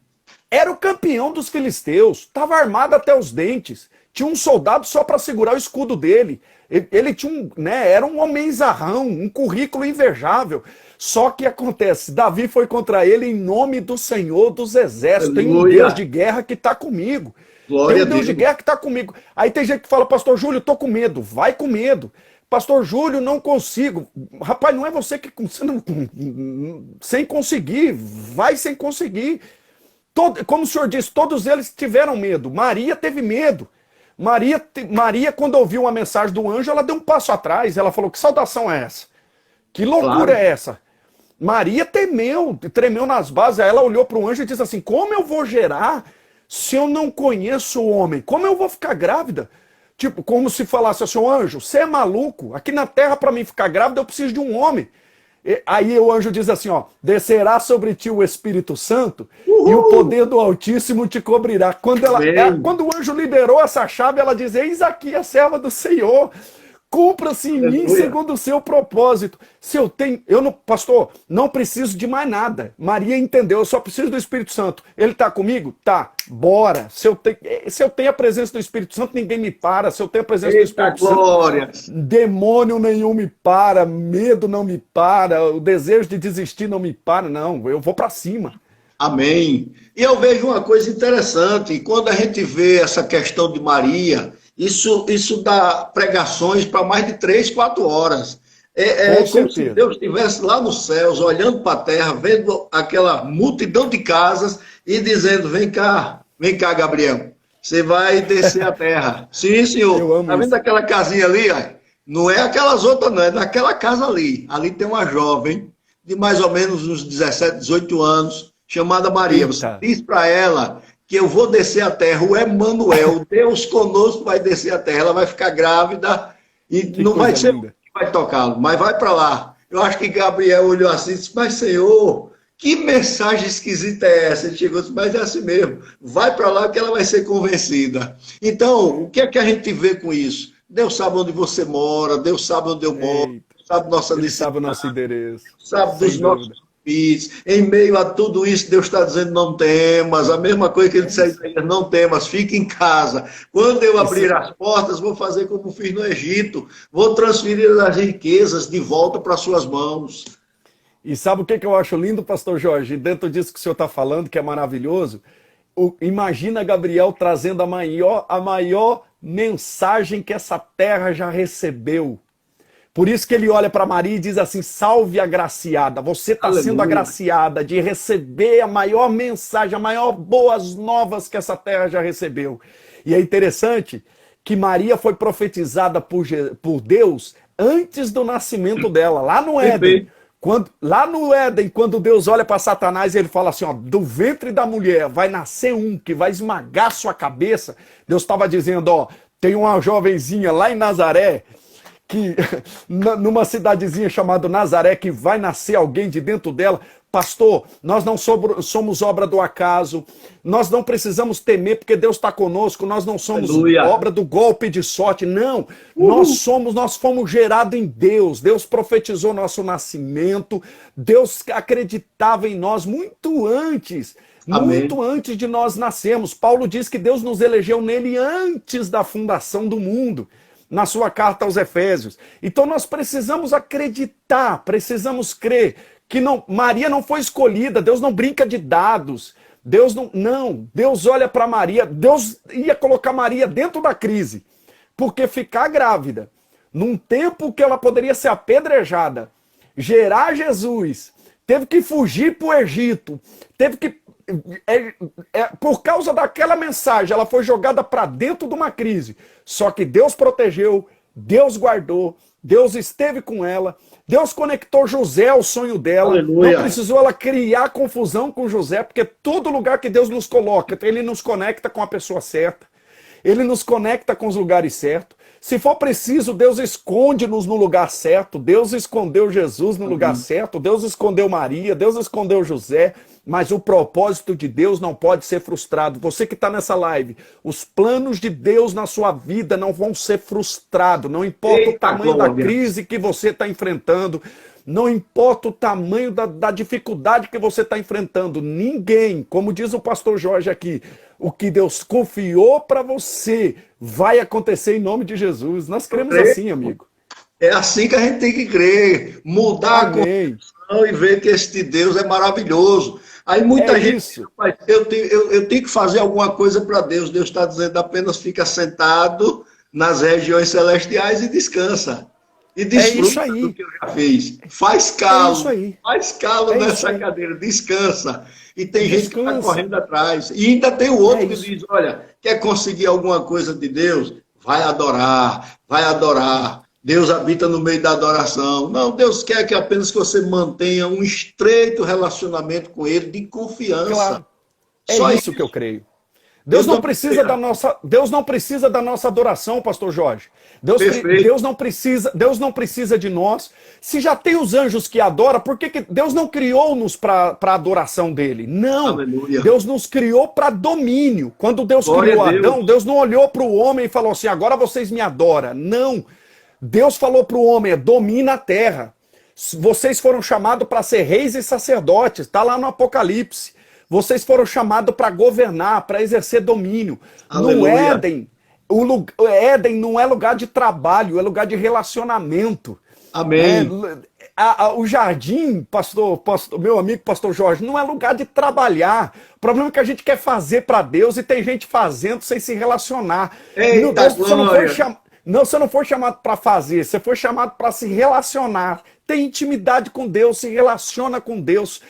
Era o campeão dos filisteus, estava armado até os dentes, tinha um soldado só para segurar o escudo dele. Ele tinha era um homenzarrão, um currículo invejável. Só que acontece, Davi foi contra ele em nome do Senhor dos Exércitos. Tem um Deus de Aleluia. guerra que está comigo. Tem Glória um a Deus de Deus. guerra que está comigo. Aí tem gente que fala, pastor Júlio, estou com medo. Vai com medo. Pastor Júlio, não consigo. Rapaz, não é você que... sem conseguir. Vai sem conseguir. Como o senhor disse, todos eles tiveram medo. Maria teve medo. Maria, quando ouviu uma mensagem do anjo, ela deu um passo atrás. Ela falou, que saudação é essa? Que loucura Claro. é essa? Maria tremeu nas bases. Aí ela olhou para o anjo e disse assim, como eu vou gerar se eu não conheço o homem? Como eu vou ficar grávida? Tipo, como se falasse assim, anjo, você é maluco? Aqui na terra, para mim ficar grávida, eu preciso de um homem. Aí o anjo diz assim, ó, descerá sobre ti o Espírito Santo e o Uhul. poder do Altíssimo te cobrirá. Amém. Quando o anjo liberou essa chave, ela diz, eis aqui a serva do Senhor, cumpra-se em mim Aleluia. segundo o seu propósito. Se eu tenho, eu não, pastor, não preciso de mais nada. Maria entendeu, eu só preciso do Espírito Santo. Ele está comigo? Tá, bora. Se eu tenho a presença do Espírito Santo, ninguém me para. Se eu tenho a presença do Eita Espírito Santo, glória. demônio nenhum me para, medo não me para, o desejo de desistir não me para, não. Eu vou para cima. Amém. E eu vejo uma coisa interessante, quando a gente vê essa questão de Maria, isso dá pregações para mais de 3, 4 horas. É Com como se certeza. Deus estivesse lá nos céus, olhando para a terra, vendo aquela multidão de casas e dizendo, vem cá, Gabriel, você vai descer a terra. Sim, Eu senhor. amo Está vendo isso. aquela casinha ali? Ó? Não é aquelas outras, não, é naquela casa ali. Ali tem uma jovem de mais ou menos uns 17, 18 anos, chamada Maria. Você Eita, diz para ela que eu vou descer a terra, o Emanuel, Deus conosco vai descer a terra, ela vai ficar grávida e que não vai coisa ser o linda. que vai tocá-lo, mas vai para lá. Eu acho que Gabriel olhou assim e disse, mas Senhor, que mensagem esquisita é essa? Ele chegou e disse, mas é assim mesmo, vai para lá que ela vai ser convencida. Então, o que é que a gente vê com isso? Deus sabe onde você mora, Deus sabe onde eu moro, Eita, sabe nossa ele sabe o necessidade, nosso endereço, sabe sem dos nossos dúvida. convites. Em meio a tudo isso, Deus está dizendo: não temas. A mesma coisa que ele É disse a isso. Isaías: não temas, fique em casa. Quando eu abrir Isso. as portas, vou fazer como fiz no Egito, vou transferir as riquezas de volta para suas mãos. E sabe o que eu acho lindo, pastor Jorge? Dentro disso que o senhor está falando, que é maravilhoso, imagina Gabriel trazendo a maior mensagem que essa terra já recebeu. Por isso que ele olha para Maria e diz assim: salve agraciada, você está sendo Aleluia. agraciada de receber a maior mensagem, a maior boas novas que essa terra já recebeu. E é interessante que Maria foi profetizada por Deus antes do nascimento dela, lá no Éden. Perfeito. Lá no Éden, quando Deus olha para Satanás, ele fala assim, ó, do ventre da mulher vai nascer um que vai esmagar sua cabeça. Deus estava dizendo, ó, tem uma jovenzinha lá em Nazaré, que numa cidadezinha chamada Nazaré, que vai nascer alguém de dentro dela. Pastor, nós não somos obra do acaso, nós não precisamos temer porque Deus está conosco, nós não somos Aleluia. obra do golpe de sorte, não. Nós fomos gerados em Deus, Deus profetizou nosso nascimento, Deus acreditava em nós muito antes Amém. muito antes de nós nascermos. Paulo diz que Deus nos elegeu nele antes da fundação do mundo, na sua carta aos Efésios. Então nós precisamos acreditar, precisamos crer que Maria não foi escolhida, Deus não brinca de dados, Deus não, Deus olha para Maria, Deus ia colocar Maria dentro da crise, porque ficar grávida, num tempo que ela poderia ser apedrejada, gerar Jesus, teve que fugir para o Egito, teve que, por causa daquela mensagem, ela foi jogada para dentro de uma crise, só que Deus protegeu, Deus guardou, Deus esteve com ela, Deus conectou José ao sonho dela. Aleluia. Não precisou ela criar confusão com José, porque todo lugar que Deus nos coloca, ele nos conecta com a pessoa certa, ele nos conecta com os lugares certos. Se for preciso, Deus esconde-nos no lugar certo. Deus escondeu Jesus no lugar certo, Deus escondeu Maria, Deus escondeu José, mas o propósito de Deus não pode ser frustrado. Você que está nessa live, os planos de Deus na sua vida não vão ser frustrados, não importa o tamanho da crise que você está enfrentando, não importa o tamanho da dificuldade que você está enfrentando, ninguém, como diz o pastor Jorge aqui, o que Deus confiou para você vai acontecer em nome de Jesus. Nós cremos assim, amigo. É assim que a gente tem que crer, mudar a condição e ver que este Deus é maravilhoso. Aí muita gente diz, eu tenho que fazer alguma coisa para Deus. Deus está dizendo apenas fica sentado nas regiões celestiais e descansa. E desfruta do que eu já fiz. Faz calo nessa cadeira, descansa. E tem gente que está correndo atrás. E ainda tem o outro que diz, olha, quer conseguir alguma coisa de Deus? Vai adorar, vai adorar. Deus habita no meio da adoração. Não, Deus quer que apenas que você mantenha um estreito relacionamento com Ele, de confiança. Claro. Só isso que eu creio. Deus não precisa da nossa adoração, pastor Jorge. Deus não precisa de nós. Se já tem os anjos que adoram, por que Deus não criou-nos para a adoração dele? Não. Aleluia. Deus nos criou para domínio. Quando Deus criou Adão, Deus não olhou para o homem e falou assim, agora vocês me adoram. Não. Deus falou para o homem, domina a terra. Vocês foram chamados para ser reis e sacerdotes. Está lá no Apocalipse. Vocês foram chamados para governar, para exercer domínio. Aleluia. No Éden, o Éden não é lugar de trabalho, é lugar de relacionamento. Amém. O jardim, meu amigo pastor Jorge, não é lugar de trabalhar. O problema é que a gente quer fazer para Deus e tem gente fazendo sem se relacionar. Eita, você não foi chamado para fazer, você foi chamado para se relacionar. Tem intimidade com Deus, se relaciona com Deus.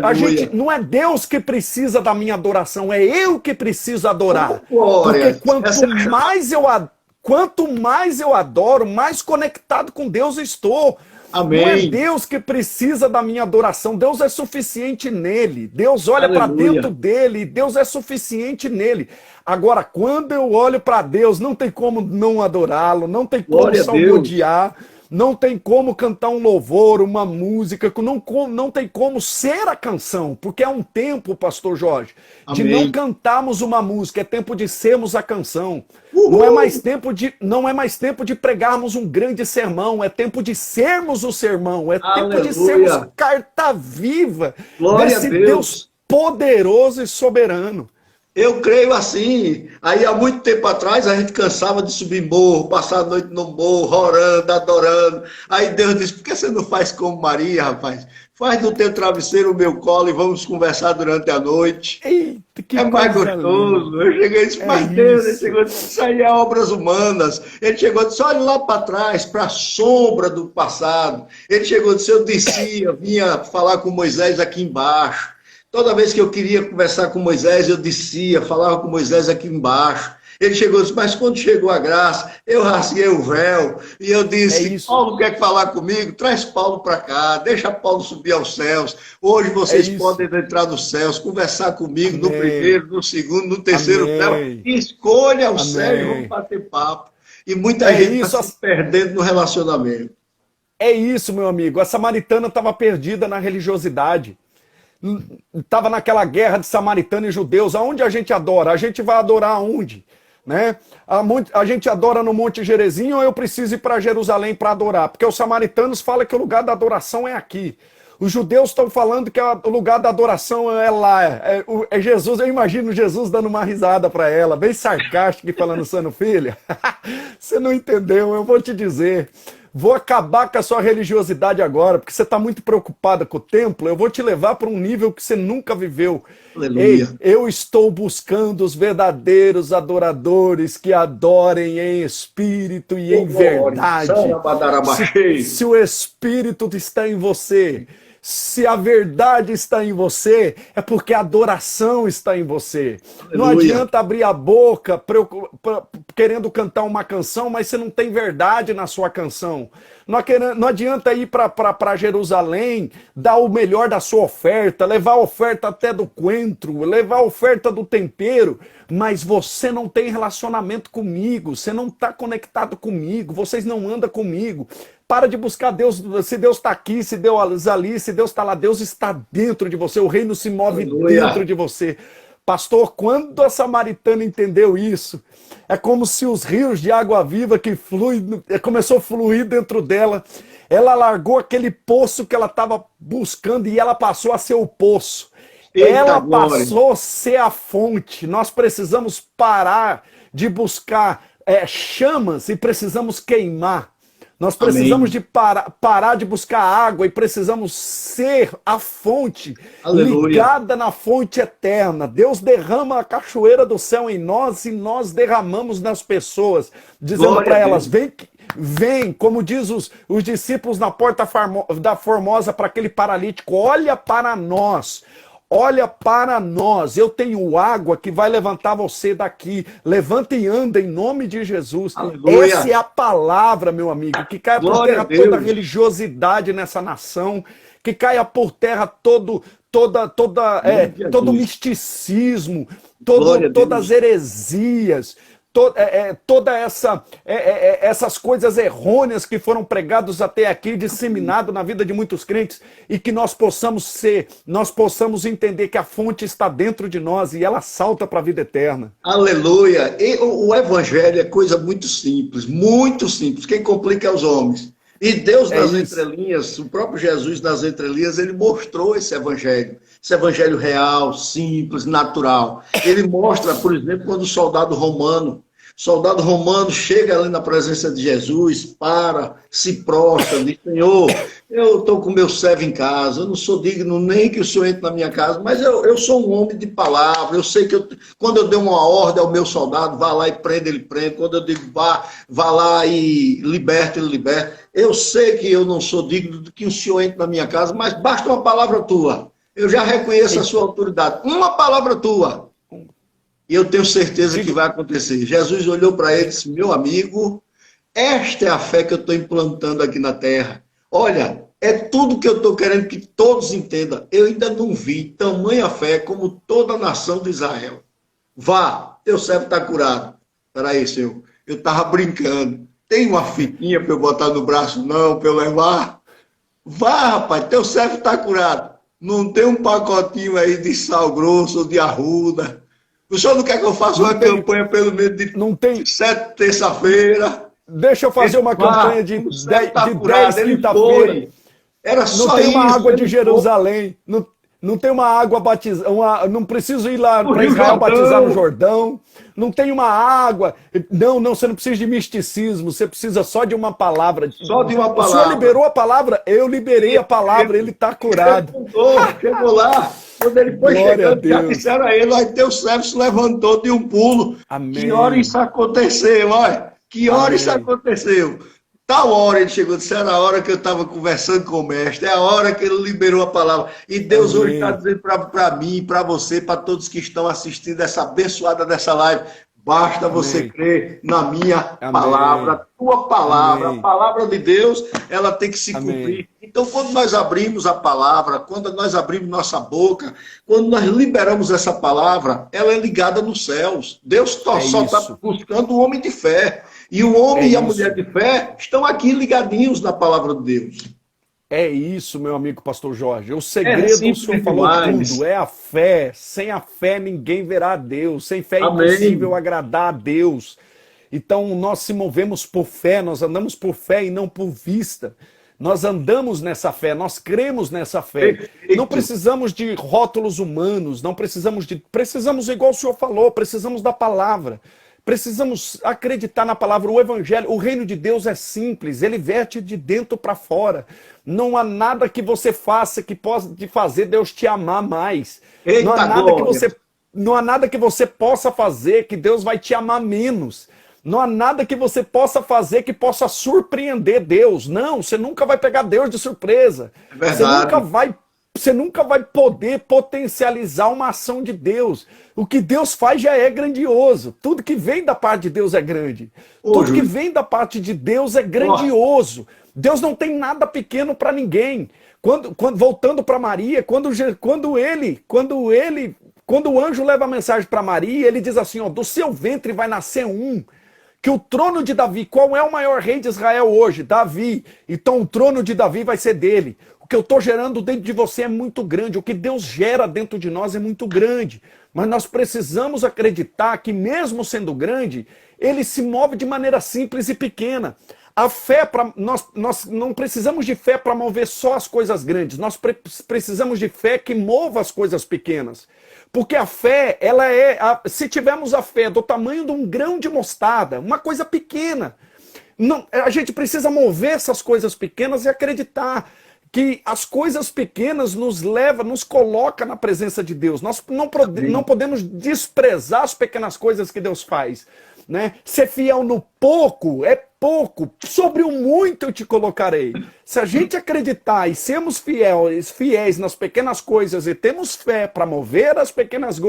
A gente, não é Deus que precisa da minha adoração, é eu que preciso adorar. Porque quanto mais eu adoro, mais conectado com Deus estou. Amém. Não é Deus que precisa da minha adoração, Deus é suficiente nele. Deus olha para dentro dele, Deus é suficiente nele. Agora, quando eu olho para Deus, não tem como não adorá-lo, não tem como salmodiar, não tem como cantar um louvor, uma música, não tem como ser a canção, porque é um tempo, pastor Jorge, de não cantarmos uma música, é tempo de sermos a canção. Não é mais tempo de pregarmos um grande sermão, é tempo de sermos o sermão, é tempo de sermos carta viva desse Deus poderoso e soberano. Eu creio assim. Aí há muito tempo atrás a gente cansava de subir morro, passar a noite no morro, orando, adorando. Aí Deus disse, por que você não faz como Maria, rapaz? Faz do teu travesseiro o meu colo e vamos conversar durante a noite. Eita, que mais gostoso. Eu cheguei e disse, mas Deus, ele chegou e disse, isso aí é obras humanas. Ele chegou e disse, olha lá para trás, para a sombra do passado. Ele chegou e disse, eu descia, vinha falar com Moisés aqui embaixo. Toda vez que eu queria conversar com Moisés, eu descia, falava com Moisés aqui embaixo. Ele chegou e disse, mas quando chegou a graça, eu rasguei o véu. E eu disse, Paulo quer falar comigo? Traz Paulo para cá, deixa Paulo subir aos céus. Hoje vocês podem entrar nos céus, conversar comigo no primeiro, no segundo, no terceiro céu. Escolha o céu e vamos bater papo. E muita gente está se perdendo no relacionamento. É isso, meu amigo. A samaritana estava perdida na religiosidade. Estava naquela guerra de samaritano e judeus. Aonde a gente adora? A gente vai adorar aonde? Né? A gente adora no Monte Gerizim ou eu preciso ir para Jerusalém para adorar? Porque os samaritanos falam que o lugar da adoração é aqui. Os judeus estão falando que o lugar da adoração é lá, é Jesus. Eu imagino Jesus dando uma risada para ela, bem sarcástica e falando, sendo filha, você não entendeu, eu vou te dizer. Vou acabar com a sua religiosidade agora, porque você está muito preocupada com o templo. Eu vou te levar para um nível que você nunca viveu. Aleluia. Ei, eu estou buscando os verdadeiros adoradores que adorem em espírito e em verdade. Se o espírito está em você, se a verdade está em você, é porque a adoração está em você. Aleluia. Não adianta abrir a boca querendo cantar uma canção, mas você não tem verdade na sua canção. Não adianta ir para Jerusalém, dar o melhor da sua oferta, levar a oferta até do coentro, levar a oferta do tempero, mas você não tem relacionamento comigo, você não está conectado comigo, vocês não andam comigo. Para de buscar Deus, se Deus está aqui, se Deus ali, se Deus está lá, Deus está dentro de você, o reino se move dentro de você. Pastor, quando a samaritana entendeu isso, é como se os rios de água viva que começou a fluir dentro dela, ela largou aquele poço que ela estava buscando e ela passou a ser o poço. Ela passou a ser a fonte. Nós precisamos parar de buscar chamas e precisamos queimar. Nós precisamos de parar de buscar água e precisamos ser a fonte, aleluia, ligada na fonte eterna. Deus derrama a cachoeira do céu em nós e nós derramamos nas pessoas, dizendo para elas, vem, como diz os discípulos na porta da Formosa para aquele paralítico, olha para nós. Olha para nós, eu tenho água que vai levantar você daqui. Levanta e anda em nome de Jesus. Aleluia. Essa é a palavra, meu amigo, que caia por terra toda a religiosidade nessa nação, que caia por terra todo o misticismo, todas as heresias, essas coisas errôneas que foram pregadas até aqui, disseminado na vida de muitos crentes, e que nós possamos entender que a fonte está dentro de nós e ela salta para a vida eterna. Aleluia! E o evangelho é coisa muito simples. Quem complica é os homens. E Deus nas entrelinhas, o próprio Jesus nas entrelinhas, ele mostrou esse evangelho real, simples, natural. Ele mostra, por exemplo, quando o soldado romano chega ali na presença de Jesus, se prostra, diz, Senhor, eu estou com meu servo em casa, eu não sou digno nem que o Senhor entre na minha casa, mas eu sou um homem de palavra, eu sei que quando eu dei uma ordem ao meu soldado, vá lá e prenda, ele prende, quando eu digo vá lá e liberta, ele liberta. Eu sei que eu não sou digno de que o Senhor entre na minha casa, mas basta uma palavra tua. Eu já reconheço a sua autoridade. Uma palavra tua. E eu tenho certeza que vai acontecer. Jesus olhou para ele e disse, meu amigo, esta é a fé que eu estou implantando aqui na terra. Olha, é tudo que eu estou querendo que todos entendam. Eu ainda não vi tamanha fé como toda a nação de Israel. Vá, teu servo está curado. Espera aí, Senhor. Eu estava brincando. Tem uma fitinha para eu botar no braço? Não, para eu levar? Vá, rapaz, teu servo está curado. Não tem um pacotinho aí de sal grosso ou de arruda. O senhor não quer que eu faça uma campanha pelo menos de 7 terça-feira? Deixa eu fazer uma campanha de 10 quinta-feira. Era só isso. Não tem uma água de Jerusalém. Não tem uma água batizada. Não preciso ir lá para Israel batizar no Jordão. Não tem uma água. Não, você não precisa de misticismo. Você precisa só de uma palavra. Só de uma palavra. O senhor liberou a palavra? Eu liberei a palavra. Ele está curado. Chegou lá. Quando ele foi chegando, já disseram a ele, aí teu servo se levantou de um pulo. Amém. Que hora isso aconteceu, olha? Que hora isso aconteceu? Tal hora ele chegou, disse, era a hora que eu estava conversando com o mestre, é a hora que ele liberou a palavra. E Deus hoje está dizendo para mim, para você, para todos que estão assistindo essa abençoada dessa live, basta você crer na minha palavra, tua palavra, a palavra de Deus, ela tem que se cumprir. Então, quando nós abrimos a palavra, quando nós abrimos nossa boca, quando nós liberamos essa palavra, ela é ligada nos céus. Deus só está buscando o homem de fé. E o homem e a mulher de fé estão aqui ligadinhos na palavra de Deus. É isso, meu amigo pastor Jorge. O segredo, o senhor falou tudo, é a fé. Sem a fé ninguém verá a Deus. Sem fé é impossível agradar a Deus. Então nós se movemos por fé, nós andamos por fé e não por vista. Nós andamos nessa fé, nós cremos nessa fé. Perfeito. Não precisamos de rótulos humanos, não precisamos, igual o senhor falou, precisamos da palavra. Precisamos acreditar na palavra, o evangelho, o reino de Deus é simples, ele verte de dentro para fora. Não há nada que você faça que possa te fazer Deus te amar mais. Eita, não há nada que você possa fazer que Deus vai te amar menos. Não há nada que você possa fazer que possa surpreender Deus. Não, você nunca vai pegar Deus de surpresa. É verdade. Você nunca vai poder potencializar uma ação de Deus. O que Deus faz já é grandioso. Tudo que vem da parte de Deus é grande. Tudo que vem da parte de Deus é grandioso. Deus não tem nada pequeno para ninguém. Voltando para Maria, quando o anjo leva a mensagem para Maria, ele diz assim, ó, do seu ventre vai nascer um, que o trono de Davi, qual é o maior rei de Israel hoje? Davi. Então o trono de Davi vai ser dele. O que eu estou gerando dentro de você é muito grande. O que Deus gera dentro de nós é muito grande. Mas nós precisamos acreditar que mesmo sendo grande, ele se move de maneira simples e pequena. A fé, nós não precisamos de fé para mover só as coisas grandes. Nós precisamos de fé que mova as coisas pequenas. Porque a fé, se tivermos a fé do tamanho de um grão de mostarda, uma coisa pequena, a gente precisa mover essas coisas pequenas e acreditar que as coisas pequenas nos coloca na presença de Deus. Nós não podemos desprezar as pequenas coisas que Deus faz. Né? Ser fiel no pouco é pouco, sobre o muito eu te colocarei. Se a gente acreditar e sermos fiéis nas pequenas coisas e temos fé para mover as pequenas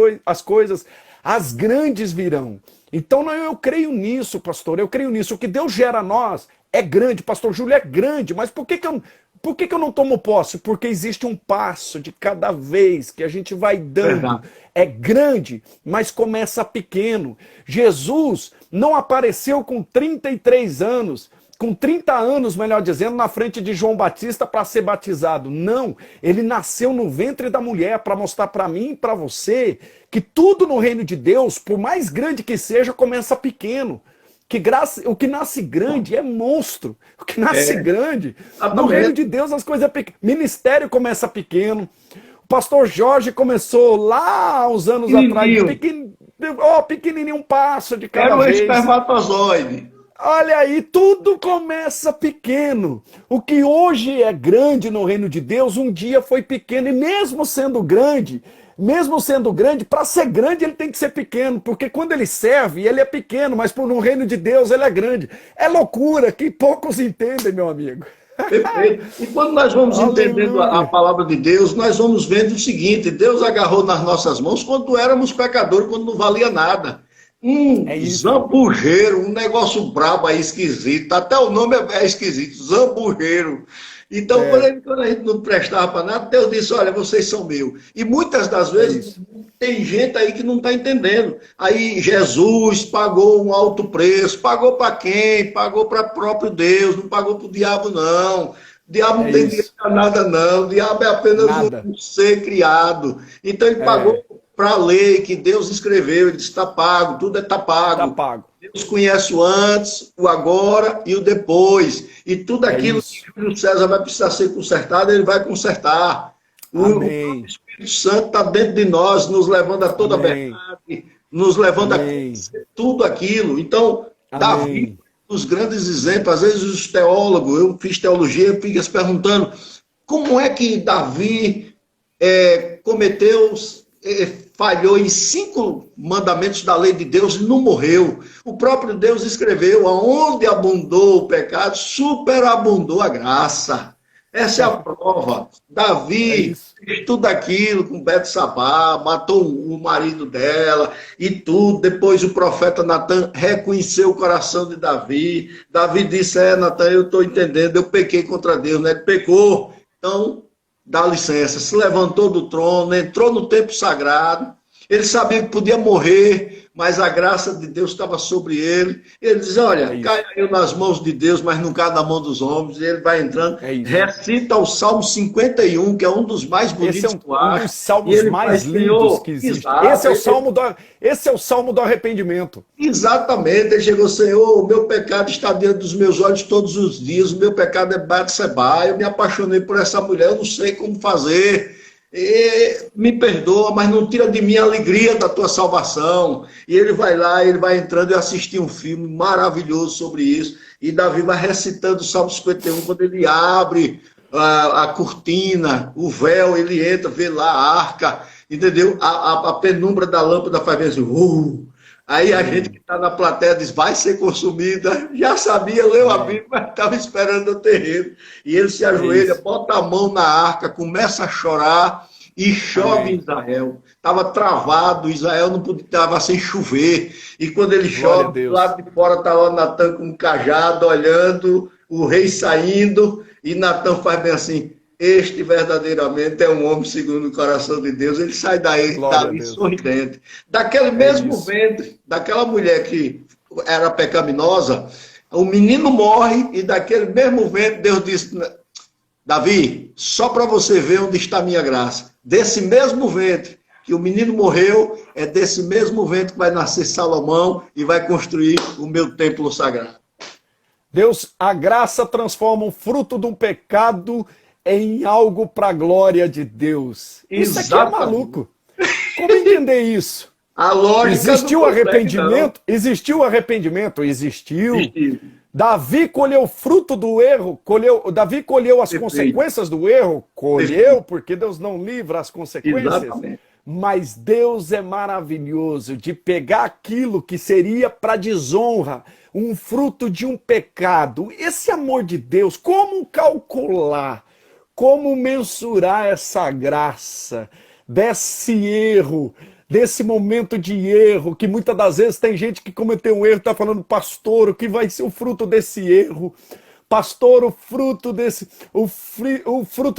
coisas, as grandes virão. Então eu creio nisso, pastor, eu creio nisso. O que Deus gera a nós é grande, pastor Júlio, é grande, mas por que eu não tomo posse? Porque existe um passo de cada vez que a gente vai dando. Verdade. É grande, mas começa pequeno. Jesus não apareceu com 33 anos, com 30 anos, melhor dizendo, na frente de João Batista para ser batizado. Não, ele nasceu no ventre da mulher para mostrar para mim e para você que tudo no reino de Deus, por mais grande que seja, começa pequeno. O que nasce grande é monstro. O que nasce grande, no reino de Deus as coisas pequenas. Ministério começa pequeno. O pastor Jorge começou lá uns anos atrás, pequenininho, um passo de cada vez. Era um espermatozoide. Olha aí, tudo começa pequeno. O que hoje é grande no reino de Deus, um dia foi pequeno. E mesmo sendo grande, para ser grande ele tem que ser pequeno, porque quando ele serve, ele é pequeno, mas no reino de Deus ele é grande. É loucura que poucos entendem, meu amigo. Perfeito. E quando nós vamos entendendo a palavra de Deus, nós vamos vendo o seguinte: Deus agarrou nas nossas mãos quando éramos pecadores, quando não valia nada. Zambujeiro, um negócio brabo aí, esquisito. Até o nome é esquisito, zambujeiro. Então, quando a gente não prestava para nada, Deus disse, olha, vocês são meus. E muitas das vezes tem gente aí que não está entendendo. Aí Jesus pagou um alto preço. Pagou para quem? Pagou para o próprio Deus, não pagou para o diabo, não. O diabo não tem direito a nada, não. O diabo é apenas um ser criado. Então ele pagou para a lei que Deus escreveu. Ele disse, está pago, tudo está pago. Está pago. Deus conhece o antes, o agora e o depois. E tudo aquilo que o César vai precisar ser consertado, ele vai consertar. O Espírito Santo está dentro de nós, nos levando a toda a verdade, nos levando a conhecer tudo aquilo. Então, Davi, os grandes exemplos, às vezes os teólogos, eu fiz teologia, fico se perguntando como é que Davi falhou em 5 mandamentos da lei de Deus e não morreu. O próprio Deus escreveu, aonde abundou o pecado, superabundou a graça. Essa é a prova. Davi fez tudo aquilo com Betsabá, matou o marido dela e tudo. Depois o profeta Natan reconheceu o coração de Davi. Davi disse, Natan, eu estou entendendo, eu pequei contra Deus, né? Ele pecou. Então, dá licença. Se levantou do trono, entrou no templo sagrado Ele sabia que podia morrer, mas a graça de Deus estava sobre ele. Ele diz, olha, caiu nas mãos de Deus, mas não cai na mão dos homens. E ele vai entrando, recita o Salmo 51, que é um dos mais bonitos esse é um dos salmos mais lindos que existe. Esse é o salmo do arrependimento. Exatamente, ele chegou, Senhor, o meu pecado está diante dos meus olhos todos os dias, o meu pecado é Batseba, eu me apaixonei por essa mulher, eu não sei como fazer. Me perdoa, mas não tira de mim a alegria da tua salvação. E ele vai lá, ele vai entrando. Eu assisti um filme maravilhoso sobre isso, e Davi vai recitando o Salmo 51, quando ele abre a cortina, o véu, ele entra, vê lá a arca, entendeu? A penumbra da lâmpada faz assim, Aí a gente que está na plateia diz, vai ser consumida. Já sabia, leu a Bíblia, mas estava esperando o terreno. E ele se ajoelha, bota a mão na arca, começa a chorar e chove em Israel. Estava travado, Israel não podia, estava sem chover. E quando ele chove, do lado de fora está lá Natan com um cajado, olhando, o rei saindo, e Natan faz bem assim, este verdadeiramente é um homem segundo o coração de Deus. Ele sai daí sorridente. Daquele mesmo ventre, daquela mulher que era pecaminosa, o menino morre e daquele mesmo ventre Deus disse, Davi, só para você ver onde está a minha graça. Desse mesmo ventre que o menino morreu, é desse mesmo ventre que vai nascer Salomão e vai construir o meu templo sagrado. Deus, a graça transforma o fruto de um pecado em algo para a glória de Deus. Isso aqui é maluco. Como entender isso? A lógica existiu arrependimento? Existiu arrependimento? Existiu. Davi colheu o fruto do erro, Davi colheu as consequências do erro, porque Deus não livra as consequências. Exatamente. Mas Deus é maravilhoso de pegar aquilo que seria para desonra, um fruto de um pecado. Esse amor de Deus, como calcular? Como mensurar essa graça, desse erro, desse momento de erro, que muitas das vezes tem gente que cometeu um erro, está falando, pastor, o que vai ser o fruto desse erro? Pastor, o fruto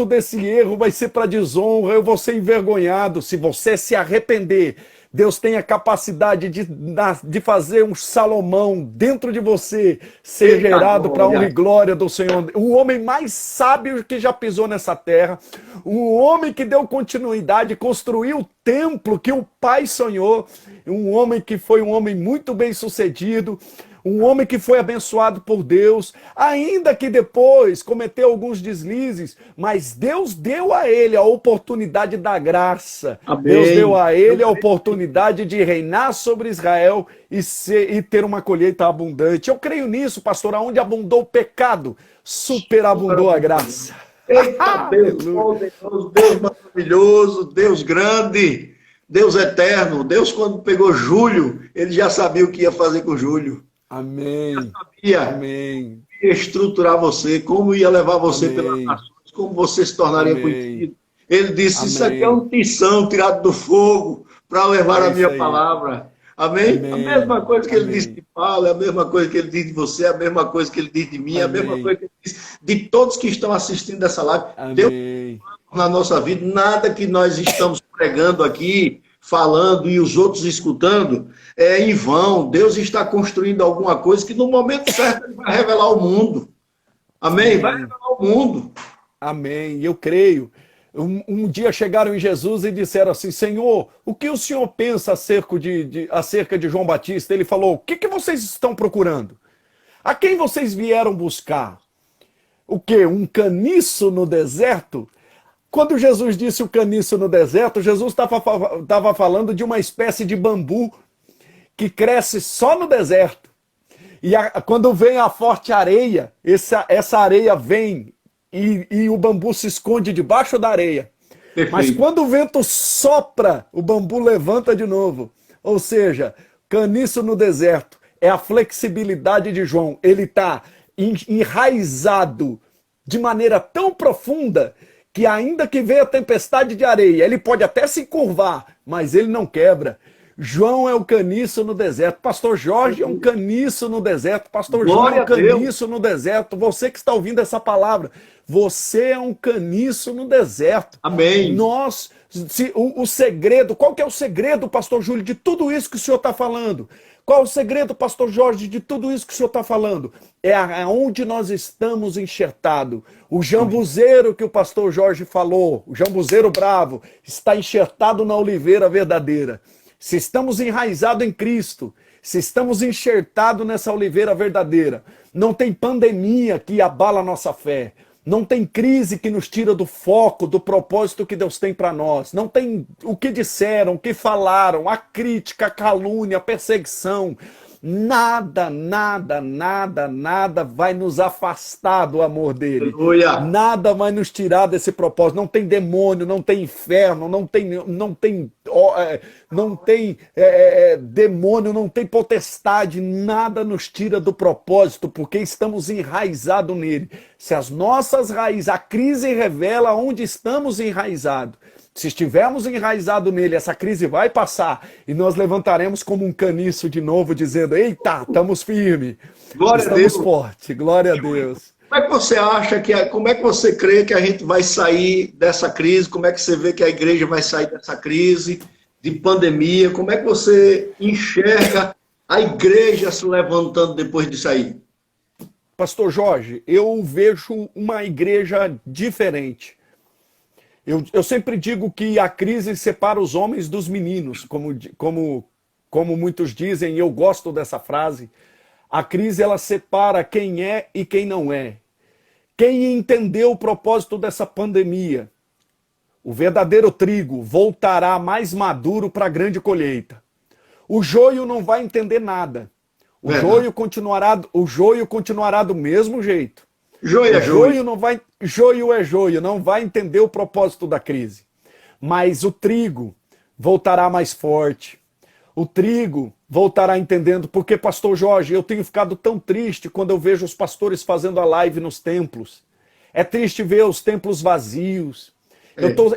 desse erro vai ser para desonra, eu vou ser envergonhado. Se você se arrepender, Deus tem a capacidade de fazer um Salomão dentro de você ser gerado para a honra e glória do Senhor. O homem mais sábio que já pisou nessa terra, o homem que deu continuidade, construiu o templo que o Pai sonhou, um homem que foi um homem muito bem sucedido, um homem que foi abençoado por Deus, ainda que depois cometeu alguns deslizes, mas Deus deu a ele a oportunidade da graça. Amém. Deus deu a ele a oportunidade de reinar sobre Israel e ter uma colheita abundante. Eu creio nisso, pastor, aonde abundou o pecado, superabundou a graça. Eita, Deus poderoso, Deus maravilhoso, Deus grande, Deus eterno. Deus, quando pegou Júlio, ele já sabia o que ia fazer com Júlio. Amém. Eu sabia. Amém. Ia estruturar você, como ia levar você pelas nações, como você se tornaria conhecido. Ele disse, isso aqui é um tição tirado do fogo para levar a minha palavra. Amém? A mesma coisa que ele disse de Paulo, é a mesma coisa que ele diz de você, é a mesma coisa que ele diz de mim, é a mesma coisa que ele diz de todos que estão assistindo essa live. Deus, na nossa vida, nada que nós estamos pregando aqui, falando e os outros escutando, é em vão. Deus está construindo alguma coisa que no momento certo ele vai revelar ao mundo. Amém? Vai revelar ao mundo. Amém. Eu creio. Um dia chegaram em Jesus e disseram assim, Senhor, o que o Senhor pensa acerca de João Batista? Ele falou, o que vocês estão procurando? A quem vocês vieram buscar? O quê? Um caniço no deserto? Quando Jesus disse o caniço no deserto, Jesus estava falando de uma espécie de bambu que cresce só no deserto. E quando vem a forte areia, essa areia vem e o bambu se esconde debaixo da areia. Perfeito. Mas quando o vento sopra, o bambu levanta de novo. Ou seja, caniço no deserto é a flexibilidade de João. Ele está enraizado de maneira tão profunda que ainda que venha a tempestade de areia, ele pode até se curvar, mas ele não quebra. João é o caniço no deserto. Pastor Jorge é um caniço no deserto. Pastor João é um caniço no deserto. Você que está ouvindo essa palavra, Você é um caniço no deserto. Amém. O segredo, qual que é o segredo, pastor Júlio, de tudo isso que o senhor está falando? Qual é o segredo, pastor Jorge, de tudo isso que o senhor está falando? É aonde nós estamos enxertados. O jambuzeiro que o pastor Jorge falou, o jambuzeiro bravo, está enxertado na oliveira verdadeira. Se estamos enraizados em Cristo, se estamos enxertados nessa oliveira verdadeira, não tem pandemia que abala a nossa fé. Não tem crise que nos tira do foco, do propósito que Deus tem para nós. Não tem o que disseram, o que falaram, a crítica, a calúnia, a perseguição. Nada, nada, nada, nada vai nos afastar do amor dele. Aleluia. Nada vai nos tirar desse propósito. Não tem demônio, não tem inferno, não tem demônio, não tem potestade. Nada nos tira do propósito, porque estamos enraizados nele. Se as nossas raízes, a crise revela onde estamos enraizados. Se estivermos enraizados nele, essa crise vai passar e nós levantaremos como um caniço de novo, dizendo: eita, estamos firmes, estamos fortes, glória a Deus. Como é que você acha como é que você crê que a gente vai sair dessa crise? Como é que você vê que a igreja vai sair dessa crise de pandemia? Como é que você enxerga a igreja se levantando depois disso aí? Pastor Jorge, eu vejo uma igreja diferente. Eu sempre digo que a crise separa os homens dos meninos, como muitos dizem, e eu gosto dessa frase. A crise, ela separa quem é e quem não é. Quem entendeu o propósito dessa pandemia, o verdadeiro trigo voltará mais maduro para a grande colheita. O joio não vai entender nada. O joio continuará do mesmo jeito. Joio é joio, não vai entender o propósito da crise. Mas o trigo voltará mais forte. O trigo voltará entendendo. Porque, pastor Jorge, eu tenho ficado tão triste quando eu vejo os pastores fazendo a live nos templos. É triste ver os templos vazios.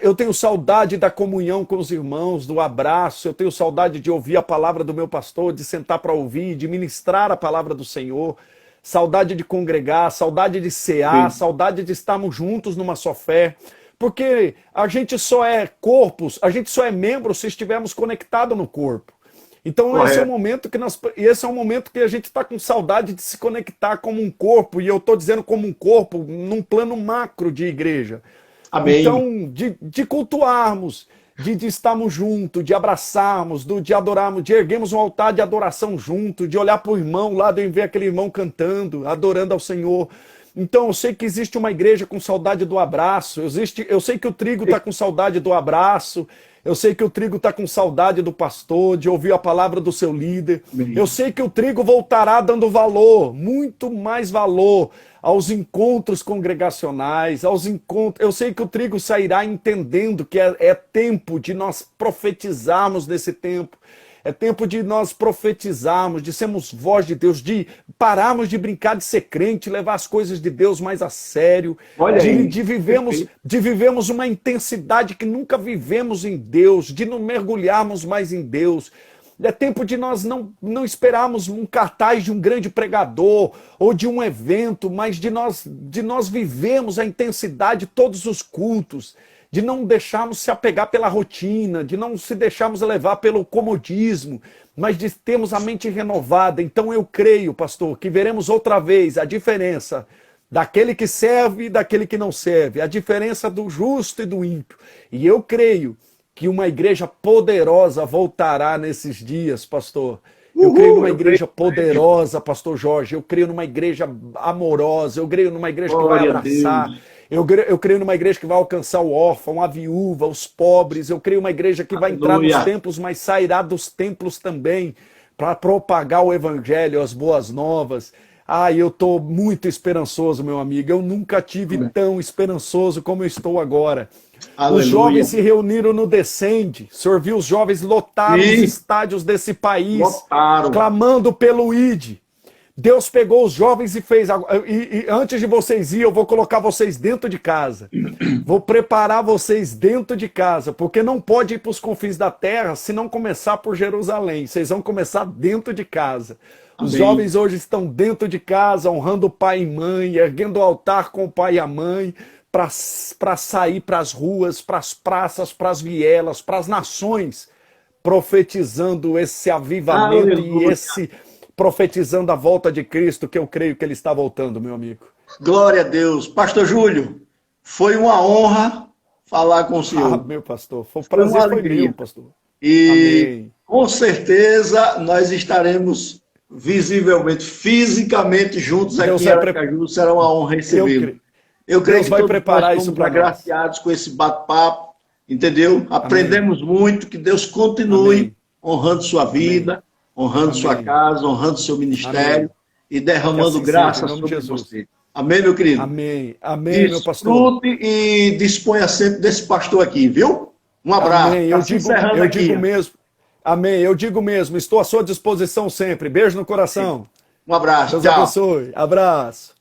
Eu tenho saudade da comunhão com os irmãos, do abraço. Eu tenho saudade de ouvir a palavra do meu pastor, de sentar para ouvir, de ministrar a palavra do Senhor. Saudade de congregar, saudade de cear, saudade de estarmos juntos numa só fé. Porque a gente só é corpos, a gente só é membro se estivermos conectados no corpo. Então esse é o momento que a gente está com saudade de se conectar como um corpo, e eu estou dizendo como um corpo num plano macro de igreja. Amém. Então, de cultuarmos, de estarmos juntos, de abraçarmos, de adorarmos, de erguermos um altar de adoração junto, de olhar para o irmão lá, de ver aquele irmão cantando, adorando ao Senhor. Então eu sei que existe uma igreja com saudade do abraço, eu sei que o trigo está com saudade do abraço, eu sei que o trigo está com saudade do pastor, de ouvir a palavra do seu líder. Eu sei que o trigo voltará dando valor, muito mais valor, aos encontros congregacionais, eu sei que o trigo sairá entendendo que é tempo de nós profetizarmos nesse tempo. É tempo de nós profetizarmos, de sermos voz de Deus, de pararmos de brincar de ser crente, levar as coisas de Deus mais a sério, de vivermos uma intensidade que nunca vivemos em Deus, de não mergulharmos mais em Deus. É tempo de nós não esperarmos um cartaz de um grande pregador ou de um evento, mas de nós vivermos a intensidade de todos os cultos, de não deixarmos se apegar pela rotina, de não se deixarmos levar pelo comodismo, mas de termos a mente renovada. Então eu creio, pastor, que veremos outra vez a diferença daquele que serve e daquele que não serve, a diferença do justo e do ímpio. E eu creio que uma igreja poderosa voltará nesses dias, pastor. Eu creio numa igreja poderosa, pastor Jorge. Eu creio numa igreja amorosa. Eu creio numa igreja que vai abraçar. Eu creio numa igreja que vai alcançar o órfão, a viúva, os pobres. Eu creio numa igreja que vai entrar nos templos, mas sairá dos templos também para propagar o evangelho, as boas novas. Eu estou muito esperançoso, meu amigo. Eu nunca tive tão esperançoso como eu estou agora. Aleluia. Os jovens se reuniram no Descende. O senhor viu os jovens lotaram os estádios desse país, clamando pelo ID. Deus pegou os jovens e fez. E antes de vocês ir, eu vou colocar vocês dentro de casa. Vou preparar vocês dentro de casa, porque não pode ir para os confins da terra se não começar por Jerusalém. Vocês vão começar dentro de casa. Os Amém. jovens hoje estão dentro de casa, honrando o pai e mãe, erguendo o altar com o pai e a mãe, para sair para as ruas, para as praças, para as vielas, para as nações, profetizando esse avivamento e esse profetizando a volta de Cristo, que eu creio que ele está voltando, meu amigo. Glória a Deus. Pastor Júlio, foi uma honra falar com o senhor. Meu pastor, o prazer foi meu, pastor. E Amém. Com certeza nós estaremos visivelmente, fisicamente juntos aqui em Aracaju. Será uma honra recebê-lo. Eu creio Deus que vai todos preparar nós isso fomos para agraciados com esse bate-papo, entendeu? Aprendemos muito, que Deus continue honrando sua vida, honrando sua casa, honrando seu ministério e derramando assim graça seja, sobre você. Amém, meu querido? Amém, amém, meu pastor. Desfrute e disponha sempre desse pastor aqui, viu? Um abraço. Amém, eu digo mesmo. Amém, eu digo mesmo, estou à sua disposição sempre. Beijo no coração. Um abraço, Deus tchau. abençoe. Abraço.